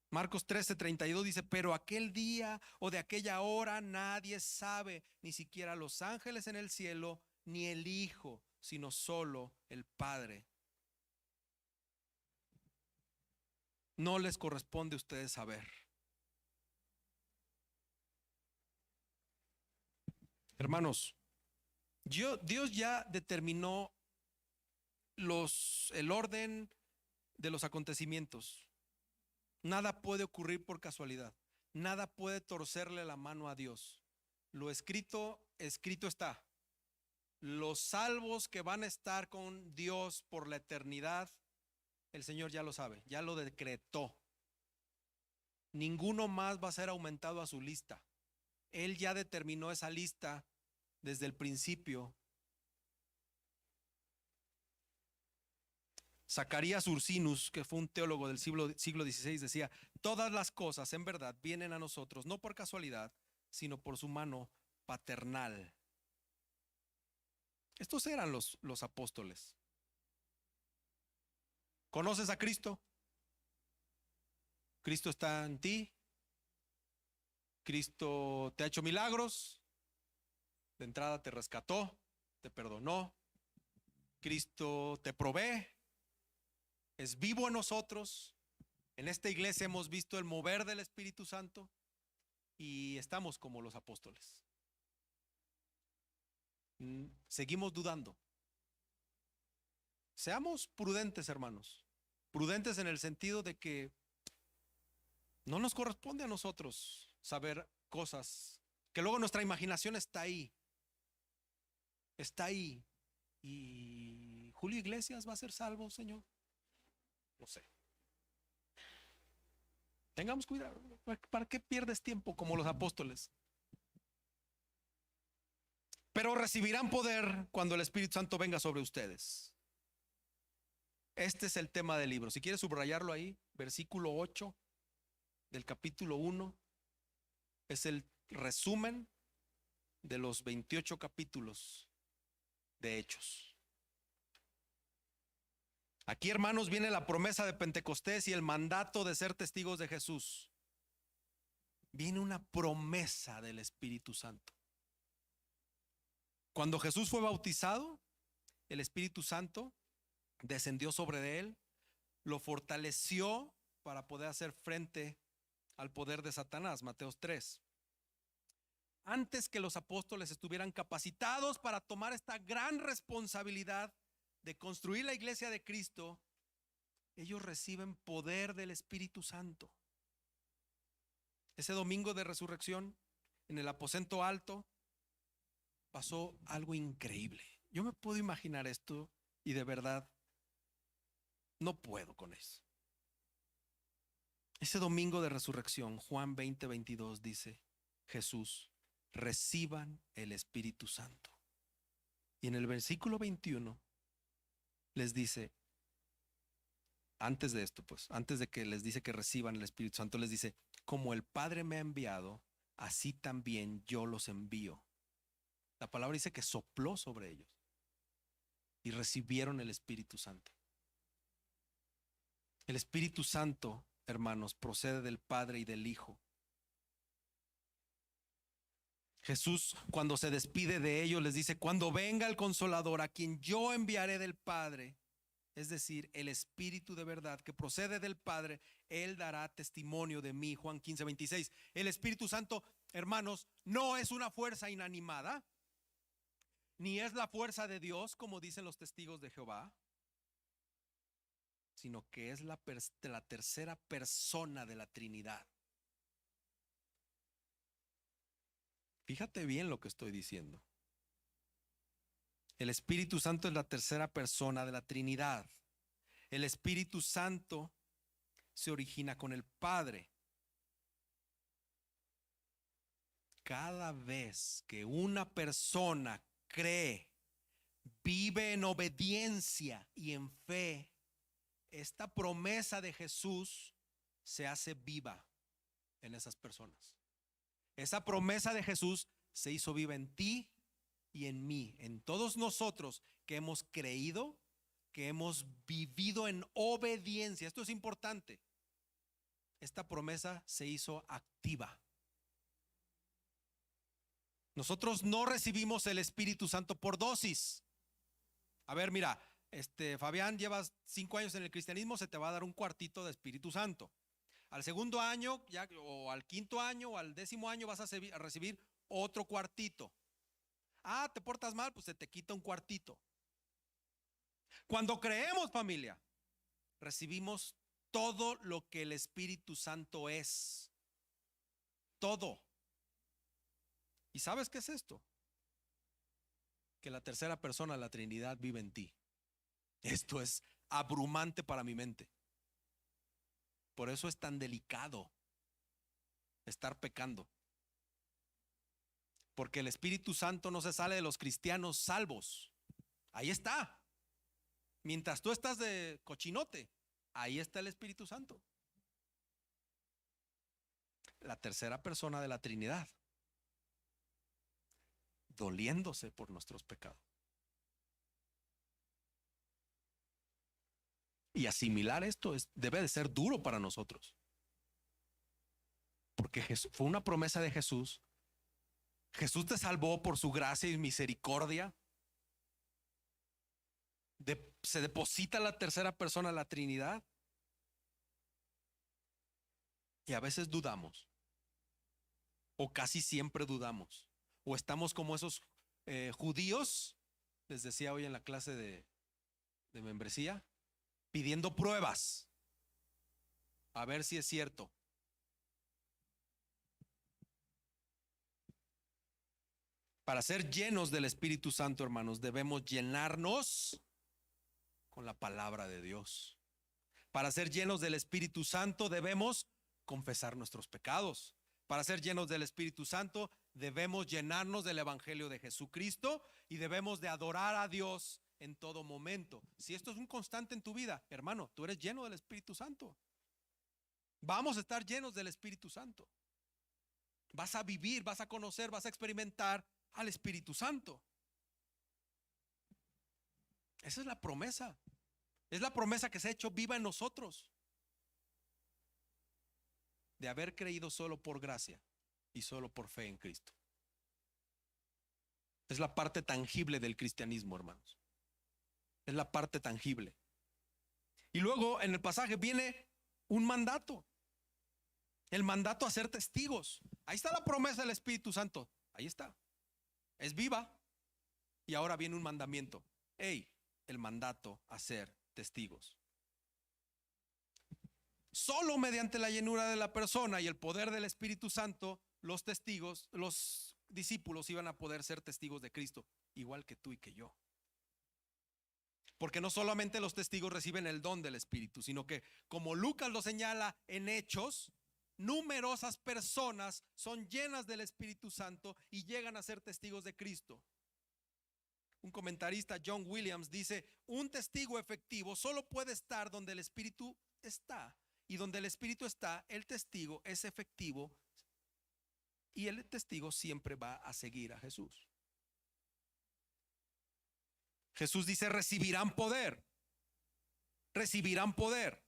Marcos 13:32 dice: pero aquel día o de aquella hora nadie sabe, ni siquiera los ángeles en el cielo, ni el Hijo, sino solo el Padre. No les corresponde a ustedes saber. Hermanos, Dios ya determinó el orden de los acontecimientos. Nada puede ocurrir por casualidad. Nada puede torcerle la mano a Dios. Lo escrito está. Los salvos que van a estar con Dios por la eternidad, el Señor ya lo sabe, ya lo decretó. Ninguno más va a ser aumentado a su lista. Él ya determinó esa lista desde el principio. Zacarías Ursinus, que fue un teólogo del siglo XVI, decía: todas las cosas en verdad vienen a nosotros no por casualidad, sino por su mano paternal. Estos eran los apóstoles. ¿Conoces a Cristo? Cristo está en ti. Cristo te ha hecho milagros. De entrada te rescató, te perdonó. Cristo te provee. Es vivo en nosotros. En esta iglesia hemos visto el mover del Espíritu Santo y estamos como los apóstoles. Seguimos dudando. Seamos prudentes, hermanos. Prudentes en el sentido de que no nos corresponde a nosotros saber cosas que luego nuestra imaginación está ahí. Está ahí. ¿Y Julio Iglesias va a ser salvo, Señor? No sé. Tengamos cuidado. ¿Para qué pierdes tiempo como los apóstoles? Pero recibirán poder cuando el Espíritu Santo venga sobre ustedes. Este es el tema del libro. Si quieres subrayarlo ahí, versículo 8 del capítulo 1 es el resumen de los 28 capítulos de Hechos. Aquí, hermanos, viene la promesa de Pentecostés y el mandato de ser testigos de Jesús. Viene una promesa del Espíritu Santo. Cuando Jesús fue bautizado, el Espíritu Santo descendió sobre él, lo fortaleció para poder hacer frente al poder de Satanás, Mateo 3. Antes que los apóstoles estuvieran capacitados para tomar esta gran responsabilidad de construir la iglesia de Cristo, ellos reciben poder del Espíritu Santo. Ese domingo de resurrección, en el aposento alto, pasó algo increíble. Yo me puedo imaginar esto y de verdad no puedo con eso. Ese domingo de resurrección, Juan 20:22 dice, Jesús, reciban el Espíritu Santo. Y en el versículo 21 les dice, antes de esto, pues, antes de que les dice que reciban el Espíritu Santo, les dice, como el Padre me ha enviado, así también yo los envío. La palabra dice que sopló sobre ellos y recibieron el Espíritu Santo. El Espíritu Santo, hermanos, procede del Padre y del Hijo. Jesús, cuando se despide de ellos, les dice, cuando venga el Consolador, a quien yo enviaré del Padre, es decir, el Espíritu de verdad que procede del Padre, Él dará testimonio de mí. Juan 15:26. El Espíritu Santo, hermanos, no es una fuerza inanimada, ni es la fuerza de Dios, como dicen los testigos de Jehová, sino que es la tercera persona de la Trinidad. Fíjate bien lo que estoy diciendo. El Espíritu Santo es la tercera persona de la Trinidad. El Espíritu Santo se origina con el Padre. Cada vez que una persona cree, vive en obediencia y en fe, esta promesa de Jesús se hace viva en esas personas. Esa promesa de Jesús se hizo viva en ti y en mí, en todos nosotros que hemos creído, que hemos vivido en obediencia. Esto es importante. Esta promesa se hizo activa. Nosotros no recibimos el Espíritu Santo por dosis. A ver, mira, Fabián, llevas 5 años en el cristianismo, se te va a dar un cuartito de Espíritu Santo. Al segundo año, ya, o al quinto año, o al 10º año vas a recibir otro cuartito. Ah, te portas mal, pues se te quita un cuartito. Cuando creemos, familia, recibimos todo lo que el Espíritu Santo es. Todo. ¿Y sabes qué es esto? Que la tercera persona de la Trinidad vive en ti. Esto es abrumante para mi mente. Por eso es tan delicado estar pecando. Porque el Espíritu Santo no se sale de los cristianos salvos. Ahí está. Mientras tú estás de cochinote, ahí está el Espíritu Santo. La tercera persona de la Trinidad, doliéndose por nuestros pecados. Y asimilar esto debe de ser duro para nosotros. Porque fue una promesa de Jesús. Jesús te salvó por su gracia y misericordia. Se deposita la tercera persona, la Trinidad. Y a veces dudamos. O casi siempre dudamos. O estamos como esos judíos, les decía hoy en la clase de membresía, pidiendo pruebas. A ver si es cierto. Para ser llenos del Espíritu Santo, hermanos, debemos llenarnos con la palabra de Dios. Para ser llenos del Espíritu Santo debemos confesar nuestros pecados. Para ser llenos del Espíritu Santo debemos llenarnos del Evangelio de Jesucristo y debemos de adorar a Dios en todo momento. Si esto es un constante en tu vida, hermano, tú eres lleno del Espíritu Santo. Vamos a estar llenos del Espíritu Santo. Vas a vivir, vas a conocer, vas a experimentar al Espíritu Santo. Esa es la promesa. Es la promesa que se ha hecho viva en nosotros. De haber creído solo por gracia y solo por fe en Cristo. Es la parte tangible del cristianismo, hermanos. Es la parte tangible. Y luego en el pasaje viene un mandato. El mandato a ser testigos. Ahí está la promesa del Espíritu Santo. Ahí está. Es viva. Y ahora viene un mandamiento. Hey, el mandato a ser testigos. Solo mediante la llenura de la persona y el poder del Espíritu Santo, los testigos, los discípulos iban a poder ser testigos de Cristo, igual que tú y que yo. Porque no solamente los testigos reciben el don del Espíritu, sino que, como Lucas lo señala en Hechos, numerosas personas son llenas del Espíritu Santo y llegan a ser testigos de Cristo. Un comentarista, John Williams, dice: un testigo efectivo solo puede estar donde el Espíritu está. Y donde el Espíritu está, el testigo es efectivo. Y el testigo siempre va a seguir a Jesús. Jesús dice: recibirán poder. Recibirán poder.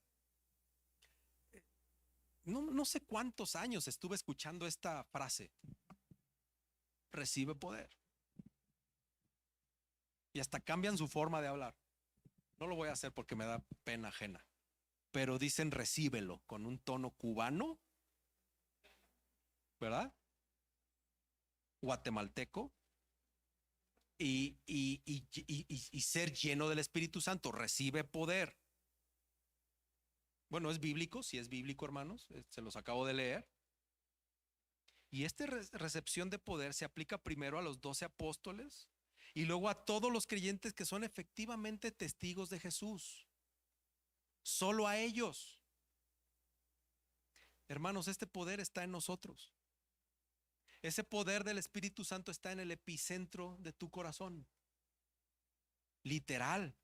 No sé cuántos años estuve escuchando esta frase. Recibe poder. Y hasta cambian su forma de hablar. No lo voy a hacer porque me da pena ajena. Pero dicen recíbelo con un tono cubano, ¿verdad? Guatemalteco. Y ser lleno del Espíritu Santo. Recibe poder. Bueno, es bíblico, si es bíblico, hermanos, se los acabo de leer. Y esta recepción de poder se aplica primero a los 12 apóstoles y luego a todos los creyentes que son efectivamente testigos de Jesús. Solo a ellos. Hermanos, este poder está en nosotros. Ese poder del Espíritu Santo está en el epicentro de tu corazón. Literal.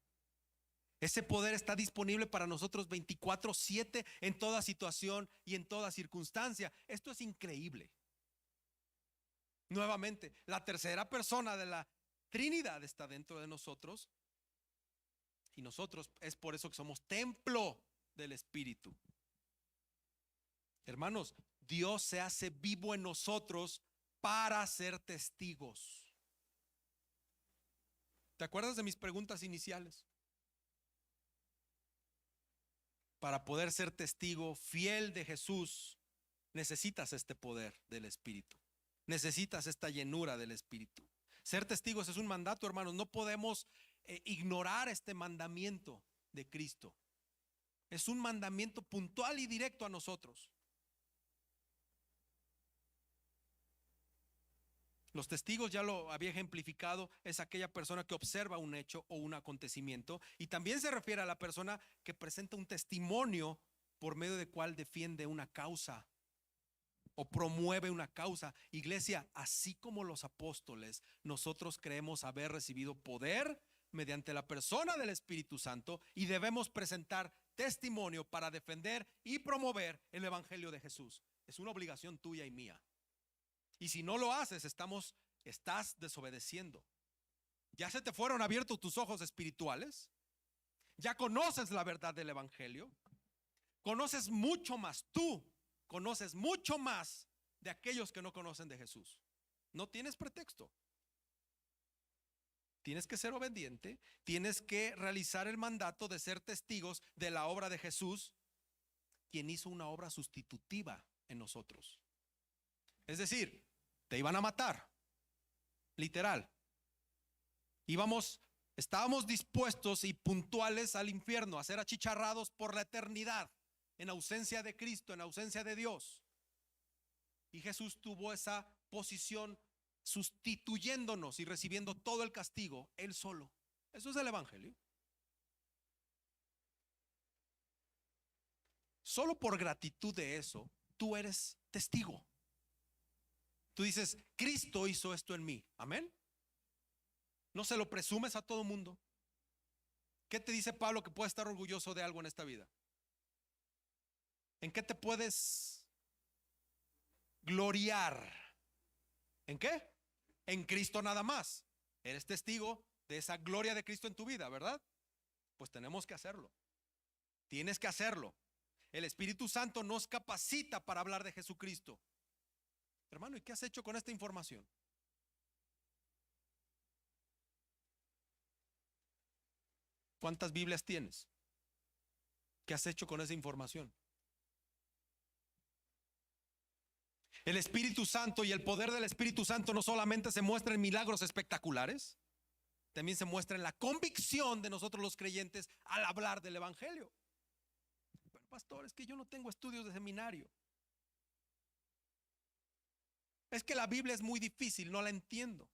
Ese poder está disponible para nosotros 24/7 en toda situación y en toda circunstancia. Esto es increíble. Nuevamente, la tercera persona de la Trinidad está dentro de nosotros. Y nosotros es por eso que somos templo del Espíritu. Hermanos, Dios se hace vivo en nosotros para ser testigos. ¿Te acuerdas de mis preguntas iniciales? Para poder ser testigo fiel de Jesús, necesitas este poder del Espíritu. Necesitas esta llenura del Espíritu. Ser testigos es un mandato, hermanos. No podemos ignorar este mandamiento de Cristo. Es un mandamiento puntual y directo a nosotros. Los testigos, ya lo había ejemplificado, es aquella persona que observa un hecho o un acontecimiento, y también se refiere a la persona que presenta un testimonio por medio del cual defiende una causa o promueve una causa. Iglesia, así como los apóstoles, nosotros creemos haber recibido poder mediante la persona del Espíritu Santo y debemos presentar testimonio para defender y promover el Evangelio de Jesús. Es una obligación tuya y mía. Y si no lo haces, estás desobedeciendo. Ya se te fueron abiertos tus ojos espirituales. Ya conoces la verdad del Evangelio. Conoces mucho más. Tú conoces mucho más de aquellos que no conocen de Jesús. No tienes pretexto. Tienes que ser obediente. Tienes que realizar el mandato de ser testigos de la obra de Jesús, quien hizo una obra sustitutiva en nosotros. Es decir, te iban a matar, literal. Estábamos dispuestos y puntuales al infierno, a ser achicharrados por la eternidad, en ausencia de Cristo, en ausencia de Dios. Y Jesús tuvo esa posición sustituyéndonos y recibiendo todo el castigo, Él solo. Eso es el Evangelio. Solo por gratitud de eso, tú eres testigo. Tú dices, Cristo hizo esto en mí. Amén. No se lo presumes a todo mundo. ¿Qué te dice Pablo que puedes estar orgulloso de algo en esta vida? ¿En qué te puedes gloriar? ¿En qué? En Cristo nada más. Eres testigo de esa gloria de Cristo en tu vida, ¿verdad? Pues tenemos que hacerlo. Tienes que hacerlo. El Espíritu Santo nos capacita para hablar de Jesucristo. Hermano, ¿y qué has hecho con esta información? ¿Cuántas Biblias tienes? ¿Qué has hecho con esa información? El Espíritu Santo y el poder del Espíritu Santo no solamente se muestra en milagros espectaculares, también se muestra en la convicción de nosotros los creyentes al hablar del Evangelio. Pero pastor, es que yo no tengo estudios de seminario. Es que la Biblia es muy difícil, no la entiendo.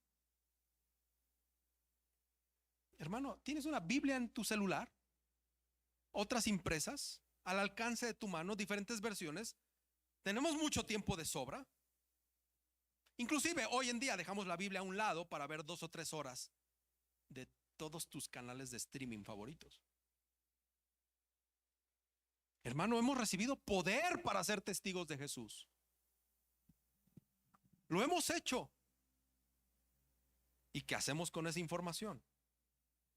Hermano, ¿tienes una Biblia en tu celular? Otras impresas al alcance de tu mano, diferentes versiones. Tenemos mucho tiempo de sobra. Inclusive hoy en día dejamos la Biblia a un lado para ver 2 o 3 horas de todos tus canales de streaming favoritos. Hermano, hemos recibido poder para ser testigos de Jesús. Lo hemos hecho. ¿Y qué hacemos con esa información?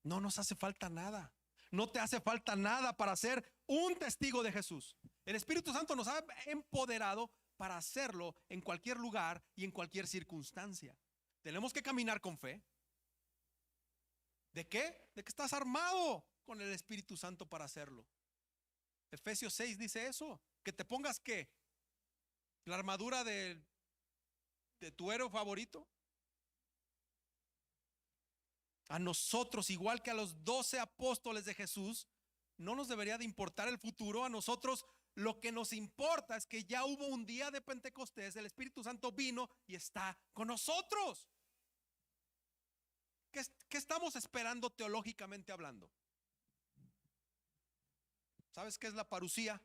No nos hace falta nada. No te hace falta nada para ser un testigo de Jesús. El Espíritu Santo nos ha empoderado para hacerlo en cualquier lugar y en cualquier circunstancia. Tenemos que caminar con fe. ¿De qué? De que estás armado con el Espíritu Santo para hacerlo. Efesios 6 dice eso. Que te pongas ¿qué? La armadura de tu héroe favorito. A nosotros, igual que a los 12 apóstoles de Jesús, no nos debería de importar el futuro. A nosotros lo que nos importa es que ya hubo un día de Pentecostés, el Espíritu Santo vino y está con nosotros. ¿Qué estamos esperando teológicamente hablando? ¿Sabes qué es la parucía?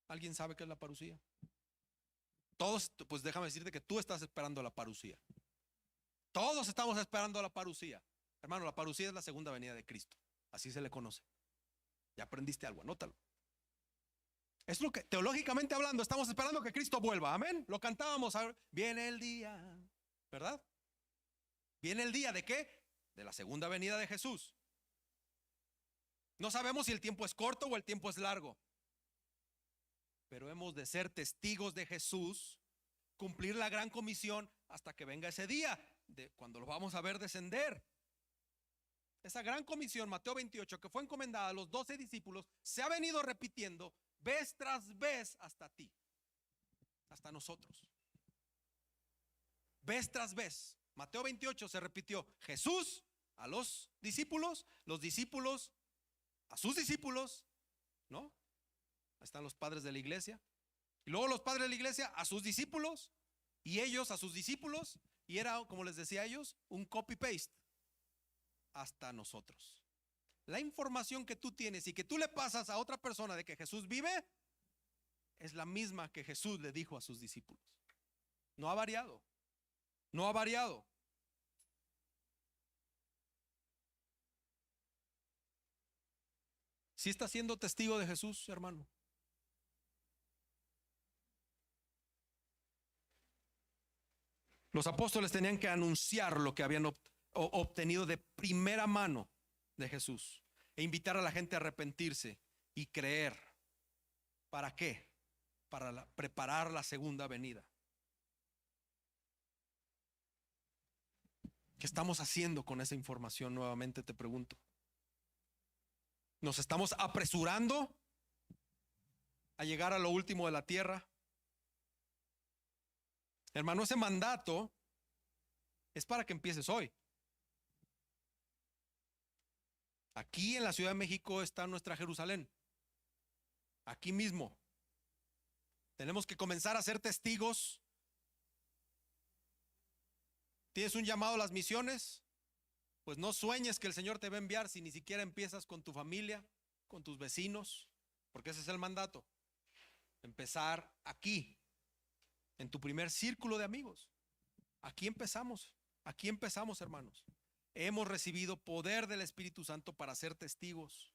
¿Alguien sabe qué es la parucía? Todos, pues déjame decirte que tú estás esperando la parucía. Todos estamos esperando la parucía. Hermano, la parucía es la segunda venida de Cristo. Así se le conoce. Ya aprendiste algo, anótalo. Es lo que teológicamente hablando estamos esperando que Cristo vuelva. Amén. Lo cantábamos. Viene el día, ¿verdad? Viene el día ¿de qué? De la segunda venida de Jesús. No sabemos si el tiempo es corto o el tiempo es largo. Pero hemos de ser testigos de Jesús, cumplir la gran comisión hasta que venga ese día, de cuando lo vamos a ver descender. Esa gran comisión, Mateo 28, que fue encomendada a los 12 discípulos, se ha venido repitiendo vez tras vez hasta ti, hasta nosotros. Vez tras vez. Mateo 28 se repitió Jesús a los discípulos a sus discípulos, ¿no? Ahí están los padres de la iglesia. Y luego los padres de la iglesia a sus discípulos y ellos a sus discípulos. Y era, como les decía a ellos, un copy-paste hasta nosotros. La información que tú tienes y que tú le pasas a otra persona de que Jesús vive es la misma que Jesús le dijo a sus discípulos. No ha variado. No ha variado. ¿Sí está siendo testigo de Jesús, hermano? Los apóstoles tenían que anunciar lo que habían obtenido de primera mano de Jesús e invitar a la gente a arrepentirse y creer. ¿Para qué? Para preparar la segunda venida. ¿Qué estamos haciendo con esa información? Nuevamente te pregunto. ¿Nos estamos apresurando a llegar a lo último de la tierra? Hermano, ese mandato es para que empieces hoy. Aquí en la Ciudad de México está nuestra Jerusalén. Aquí mismo. Tenemos que comenzar a ser testigos. ¿Tienes un llamado a las misiones? Pues no sueñes que el Señor te va a enviar si ni siquiera empiezas con tu familia, con tus vecinos, porque ese es el mandato. Empezar aquí, en tu primer círculo de amigos. Aquí empezamos, hermanos. Hemos recibido poder del Espíritu Santo para ser testigos.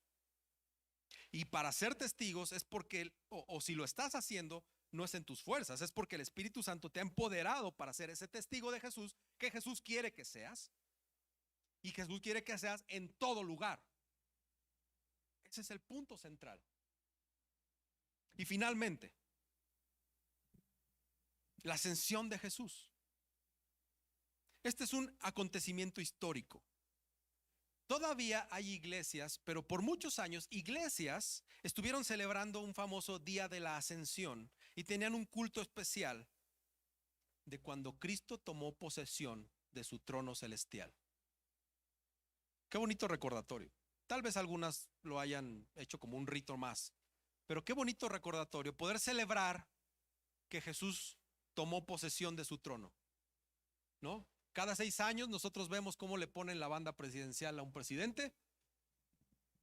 Y para ser testigos es porque, o si lo estás haciendo, no es en tus fuerzas, es porque el Espíritu Santo te ha empoderado para ser ese testigo de Jesús que Jesús quiere que seas. Y Jesús quiere que seas en todo lugar. Ese es el punto central. Y finalmente, la ascensión de Jesús. Este es un acontecimiento histórico. Todavía hay iglesias, pero por muchos años iglesias estuvieron celebrando un famoso día de la ascensión y tenían un culto especial de cuando Cristo tomó posesión de su trono celestial. Qué bonito recordatorio. Tal vez algunas lo hayan hecho como un rito más, pero qué bonito recordatorio poder celebrar que Jesús tomó posesión de su trono, ¿no? Cada 6 años nosotros vemos cómo le ponen la banda presidencial a un presidente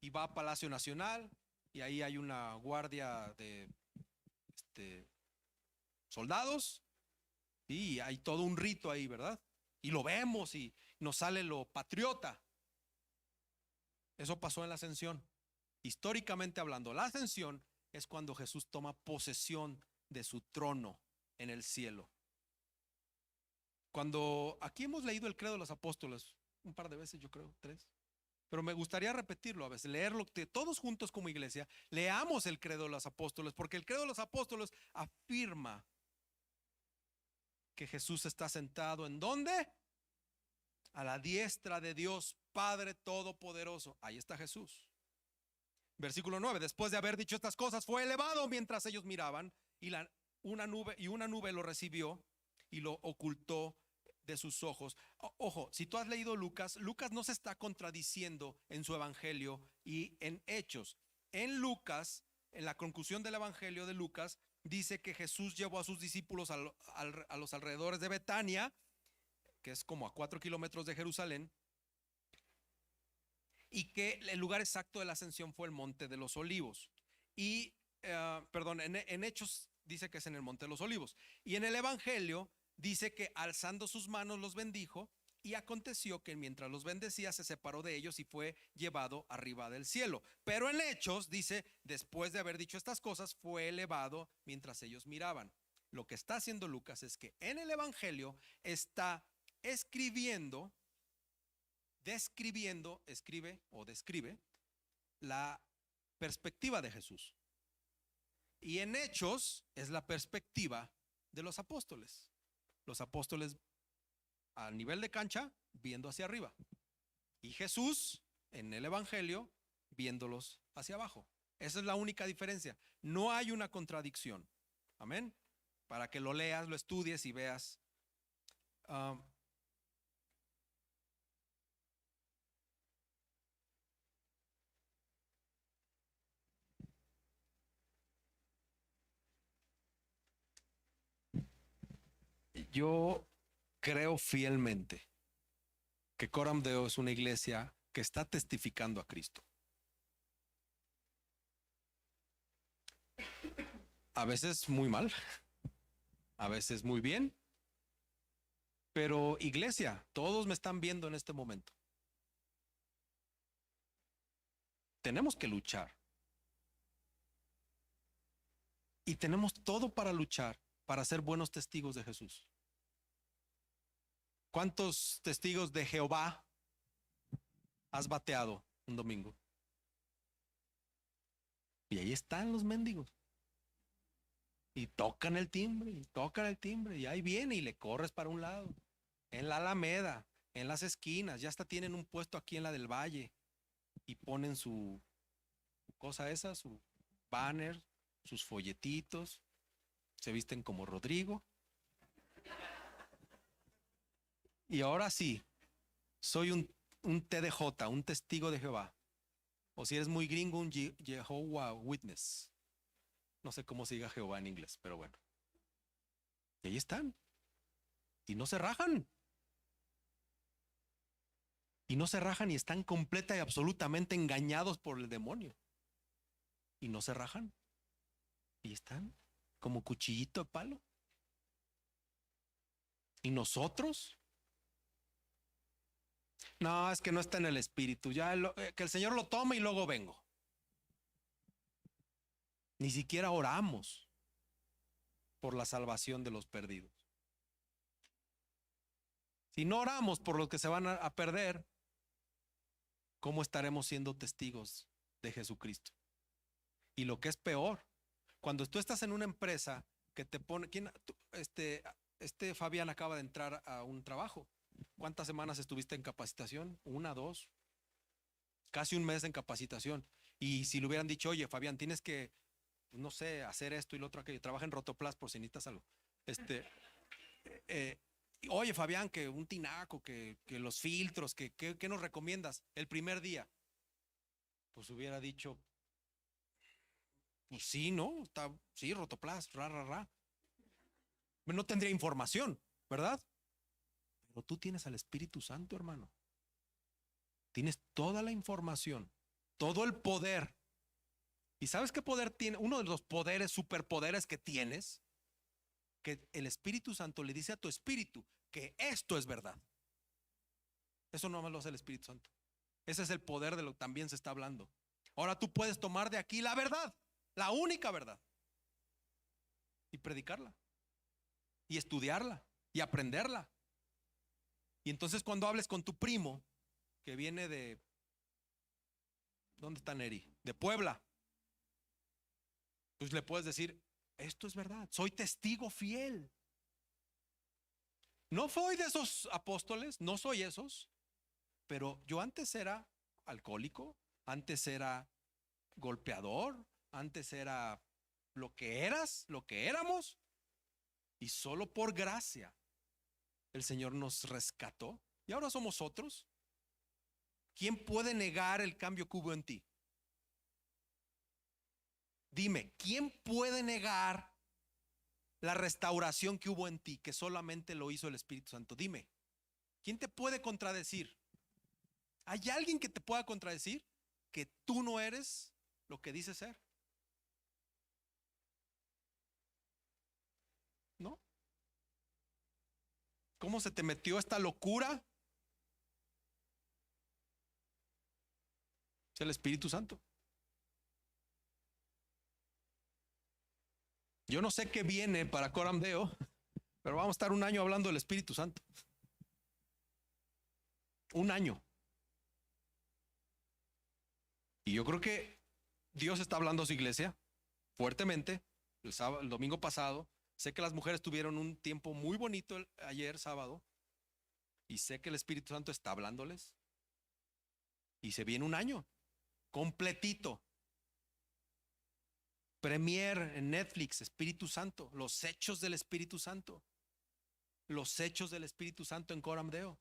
y va a Palacio Nacional y ahí hay una guardia de soldados y hay todo un rito ahí, ¿verdad? Y lo vemos y nos sale lo patriota. Eso pasó en la ascensión. Históricamente hablando, la ascensión es cuando Jesús toma posesión de su trono en el cielo. Cuando aquí hemos leído el credo de los apóstoles un par de veces, yo creo, 3, pero me gustaría repetirlo a veces, leerlo todos juntos como iglesia, leamos el credo de los apóstoles, porque el credo de los apóstoles afirma que Jesús está sentado ¿en dónde? A la diestra de Dios Padre Todopoderoso. Ahí está Jesús. Versículo 9, después de haber dicho estas cosas, fue elevado mientras ellos miraban y una nube lo recibió y lo ocultó de sus ojos. Ojo, si tú has leído Lucas, Lucas no se está contradiciendo en su evangelio y en Hechos. En Lucas, en la conclusión del evangelio de Lucas, dice que Jesús llevó a sus discípulos a los alrededores de Betania, que es como a 4 kilómetros de Jerusalén, y que el lugar exacto de la ascensión fue el Monte de los Olivos. Y, en Hechos dice que es en el Monte de los Olivos. Y en el Evangelio dice que alzando sus manos los bendijo, y aconteció que mientras los bendecía se separó de ellos y fue llevado arriba del cielo. Pero en Hechos dice, después de haber dicho estas cosas, fue elevado mientras ellos miraban. Lo que está haciendo Lucas es que en el Evangelio está describe la perspectiva de Jesús. Y en Hechos es la perspectiva de los apóstoles. Los apóstoles a nivel de cancha viendo hacia arriba. Y Jesús en el Evangelio viéndolos hacia abajo. Esa es la única diferencia. No hay una contradicción. Amén. Para que lo leas, lo estudies y veas. Yo creo fielmente que Coram Deo es una iglesia que está testificando a Cristo. A veces muy mal, a veces muy bien, pero iglesia, todos me están viendo en este momento. Tenemos que luchar. Y tenemos todo para luchar, para ser buenos testigos de Jesús. ¿Cuántos testigos de Jehová has bateado un domingo? Y ahí están los mendigos. Y tocan el timbre, y ahí viene y le corres para un lado. En la Alameda, en las esquinas, ya hasta tienen un puesto aquí en la del Valle y ponen su cosa esa, su banner, sus folletitos, se visten como Rodrigo. Y ahora sí, soy un TDJ, un testigo de Jehová. O si eres muy gringo, un Jehovah Witness. No sé cómo se diga Jehová en inglés, pero bueno. Y ahí están. Y no se rajan. Y no se rajan y están completa y absolutamente engañados por el demonio. Y no se rajan. Y están como cuchillito de palo. ¿Y nosotros? No, es que no está en el espíritu. Ya que el Señor lo tome y luego vengo. Ni siquiera oramos por la salvación de los perdidos. Si no oramos por los que se van a perder, ¿cómo estaremos siendo testigos de Jesucristo? Y lo que es peor, cuando tú estás en una empresa que te pone, Fabián acaba de entrar a un trabajo. ¿Cuántas semanas estuviste en capacitación? 1, 2, casi un mes en capacitación. Y si le hubieran dicho, oye, Fabián, tienes que no sé, hacer esto y lo otro aquello. Trabaja en Rotoplas por si necesitas algo. Este, eh, Oye, Fabián, que un tinaco, que los filtros, ¿qué nos recomiendas? El primer día, pues hubiera dicho, pues sí, ¿no? Sí, Rotoplas, ra. No tendría información, ¿verdad? Pero tú tienes al Espíritu Santo, hermano. Tienes toda la información, todo el poder. ¿Y sabes qué poder tiene? Uno de los poderes, superpoderes que tienes, que el Espíritu Santo le dice a tu espíritu que esto es verdad. Eso no más lo hace el Espíritu Santo. Ese es el poder de lo que también se está hablando. Ahora tú puedes tomar de aquí la verdad, la única verdad, y predicarla, y estudiarla, y aprenderla. Y entonces cuando hables con tu primo, que viene de, ¿dónde está Neri? De Puebla, pues le puedes decir, esto es verdad, soy testigo fiel. No soy de esos apóstoles, no soy esos, pero yo antes era alcohólico, antes era golpeador, antes era lo que eras, lo que éramos, y solo por gracia el Señor nos rescató y ahora somos otros. ¿Quién puede negar el cambio que hubo en ti? Dime, ¿quién puede negar la restauración que hubo en ti, que solamente lo hizo el Espíritu Santo? Dime, ¿quién te puede contradecir? ¿Hay alguien que te pueda contradecir que tú no eres lo que dices ser? ¿No? ¿Cómo se te metió esta locura? Es el Espíritu Santo. Yo no sé qué viene para Coram Deo, pero vamos a estar un año hablando del Espíritu Santo. Un año. Y yo creo que Dios está hablando a su iglesia fuertemente. El domingo pasado, sé que las mujeres tuvieron un tiempo muy bonito ayer sábado, y sé que el Espíritu Santo está hablándoles. Y se viene un año completito. Premier en Netflix, Espíritu Santo, los hechos del Espíritu Santo, los hechos del Espíritu Santo en Coram Deo.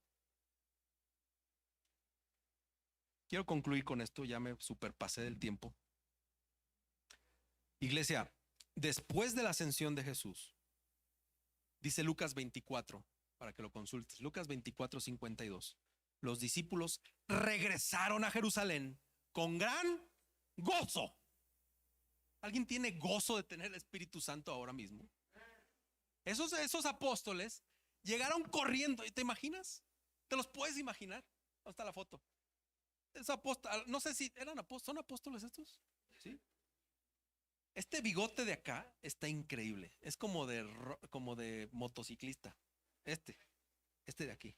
Quiero concluir con esto, ya me superpasé del tiempo. Iglesia, después de la ascensión de Jesús, dice Lucas 24, para que lo consultes, Lucas 24, 52, los discípulos regresaron a Jerusalén con gran gozo. ¿Alguien tiene gozo de tener el Espíritu Santo ahora mismo? Esos apóstoles llegaron corriendo. ¿Te imaginas? ¿Te los puedes imaginar? ¿Dónde está la foto? No sé si eran apóstoles. ¿Son apóstoles estos? ¿Sí? Este bigote de acá está increíble. Es como de motociclista. Este de aquí.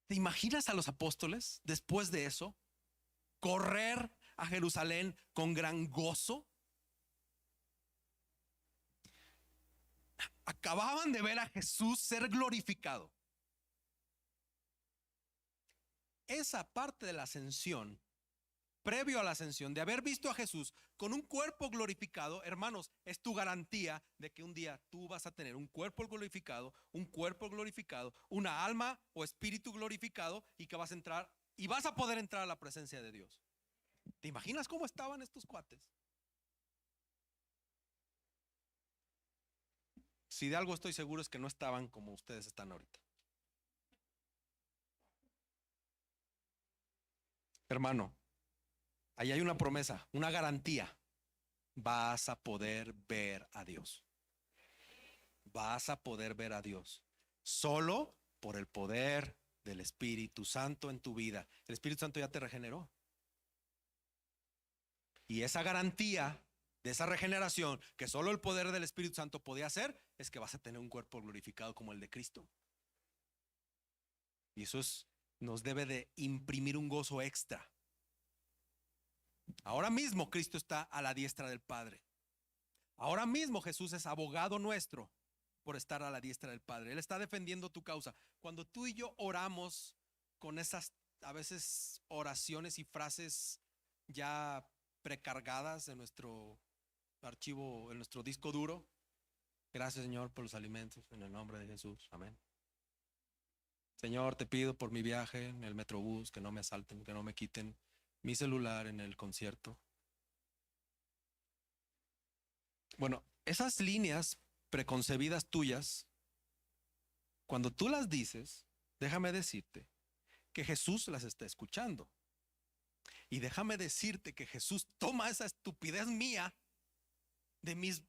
¿Te imaginas a los apóstoles después de eso correr a Jerusalén con gran gozo? Acababan de ver a Jesús ser glorificado. Esa parte de la ascensión, previo a la ascensión, de haber visto a Jesús con un cuerpo glorificado, hermanos, es tu garantía de que un día tú vas a tener un cuerpo glorificado, una alma o espíritu glorificado, y que vas a entrar y vas a poder entrar a la presencia de Dios. ¿Te imaginas cómo estaban estos cuates? Si de algo estoy seguro es que no estaban como ustedes están ahorita. Hermano, ahí hay una promesa, una garantía. Vas a poder ver a Dios. Vas a poder ver a Dios. Solo por el poder del Espíritu Santo en tu vida. El Espíritu Santo ya te regeneró. Y esa garantía de esa regeneración que solo el poder del Espíritu Santo podía hacer, es que vas a tener un cuerpo glorificado como el de Cristo. Y eso nos debe de imprimir un gozo extra. Ahora mismo Cristo está a la diestra del Padre. Ahora mismo Jesús es abogado nuestro por estar a la diestra del Padre. Él está defendiendo tu causa. Cuando tú y yo oramos con esas a veces oraciones y frases ya precargadas en nuestro archivo, en nuestro disco duro. Gracias, Señor, por los alimentos, en el nombre de Jesús. Amén. Señor, te pido por mi viaje en el Metrobús, que no me asalten, que no me quiten mi celular en el concierto. Bueno, esas líneas preconcebidas tuyas, cuando tú las dices, déjame decirte que Jesús las está escuchando. Y déjame decirte que Jesús toma esa estupidez mía, de mis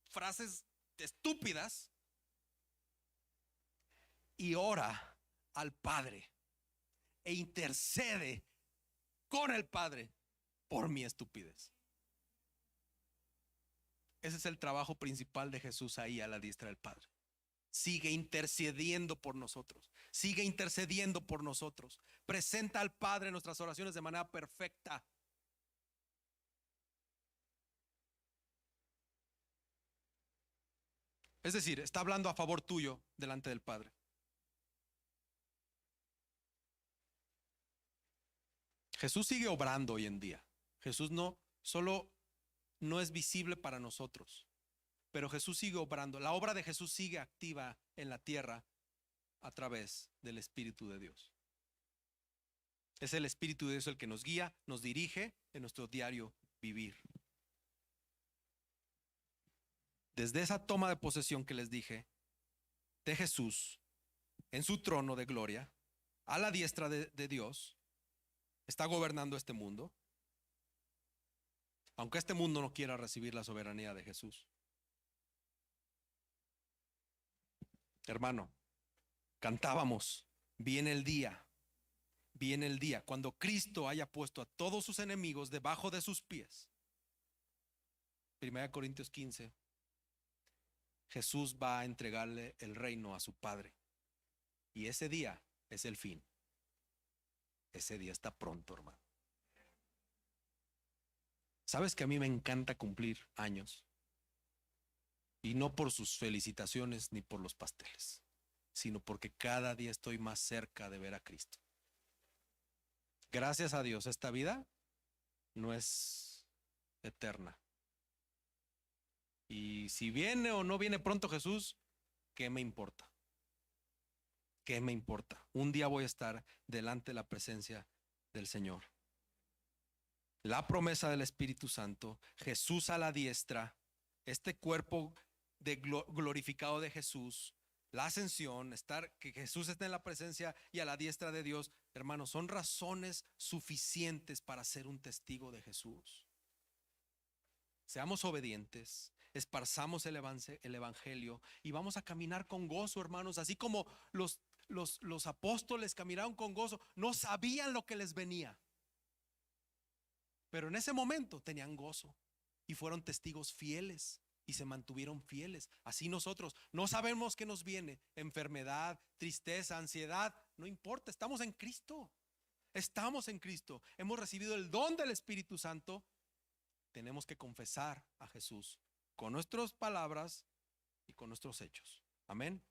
frases estúpidas, y ora al Padre e intercede con el Padre por mi estupidez. Ese es el trabajo principal de Jesús ahí a la diestra del Padre. Sigue intercediendo por nosotros. Sigue intercediendo por nosotros. Presenta al Padre nuestras oraciones de manera perfecta. Es decir, está hablando a favor tuyo delante del Padre. Jesús sigue obrando hoy en día. Jesús no solo no es visible para nosotros, pero Jesús sigue obrando. La obra de Jesús sigue activa en la tierra a través del Espíritu de Dios. Es el Espíritu de Dios el que nos guía, nos dirige en nuestro diario vivir. Desde esa toma de posesión que les dije de Jesús en su trono de gloria, a la diestra de Dios, está gobernando este mundo, aunque este mundo no quiera recibir la soberanía de Jesús. Hermano, cantábamos, viene el día, cuando Cristo haya puesto a todos sus enemigos debajo de sus pies. 1 Corintios 15. Jesús va a entregarle el reino a su Padre. Y ese día es el fin. Ese día está pronto, hermano. ¿Sabes que a mí me encanta cumplir años? Y no por sus felicitaciones ni por los pasteles, sino porque cada día estoy más cerca de ver a Cristo. Gracias a Dios, esta vida no es eterna. Y si viene o no viene pronto Jesús, ¿qué me importa? ¿Qué me importa? Un día voy a estar delante de la presencia del Señor. La promesa del Espíritu Santo, Jesús a la diestra, este cuerpo glorificado de Jesús, la ascensión, que Jesús esté en la presencia y a la diestra de Dios, hermanos, son razones suficientes para ser un testigo de Jesús. Seamos obedientes, esparzamos el evangelio y vamos a caminar con gozo, hermanos, así como los apóstoles caminaron con gozo. No sabían lo que les venía, pero en ese momento tenían gozo y fueron testigos fieles y se mantuvieron fieles. Así nosotros no sabemos qué nos viene: enfermedad, tristeza, ansiedad, no importa, estamos en Cristo. Estamos en Cristo, hemos recibido el don del Espíritu Santo. Tenemos que confesar a Jesús con nuestras palabras y con nuestros hechos. Amén.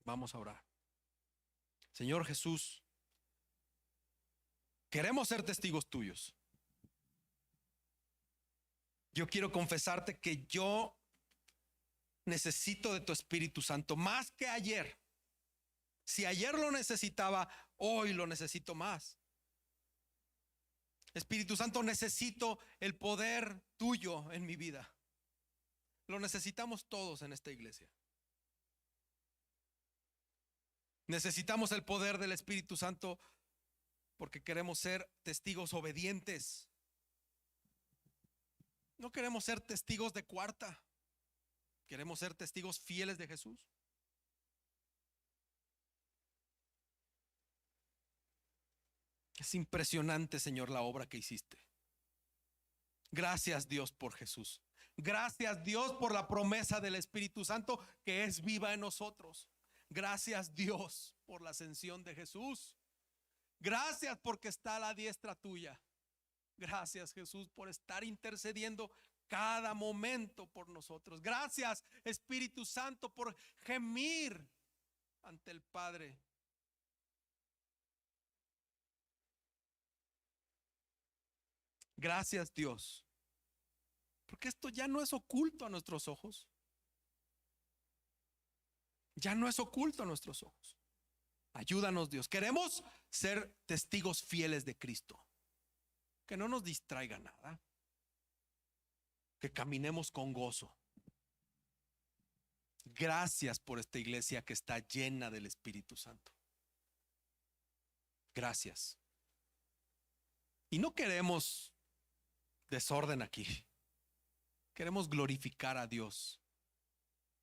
Vamos a orar. Señor Jesús, queremos ser testigos tuyos. Yo quiero confesarte que yo necesito de tu Espíritu Santo más que ayer. Si ayer lo necesitaba, hoy lo necesito más. Espíritu Santo, necesito el poder tuyo en mi vida. Lo necesitamos todos en esta iglesia. Necesitamos el poder del Espíritu Santo porque queremos ser testigos obedientes. No queremos ser testigos de cuarta. Queremos ser testigos fieles de Jesús. Es impresionante, Señor, la obra que hiciste. Gracias, Dios, por Jesús. Gracias, Dios, por la promesa del Espíritu Santo que es viva en nosotros. Gracias, Dios, por la ascensión de Jesús. Gracias porque está a la diestra tuya. Gracias, Jesús, por estar intercediendo cada momento por nosotros. Gracias, Espíritu Santo, por gemir ante el Padre. Gracias, Dios. Porque esto ya no es oculto a nuestros ojos. Ya no es oculto a nuestros ojos. Ayúdanos, Dios. Queremos ser testigos fieles de Cristo. Que no nos distraiga nada. Que caminemos con gozo. Gracias por esta iglesia que está llena del Espíritu Santo. Gracias. Y no queremos desorden aquí. Queremos glorificar a Dios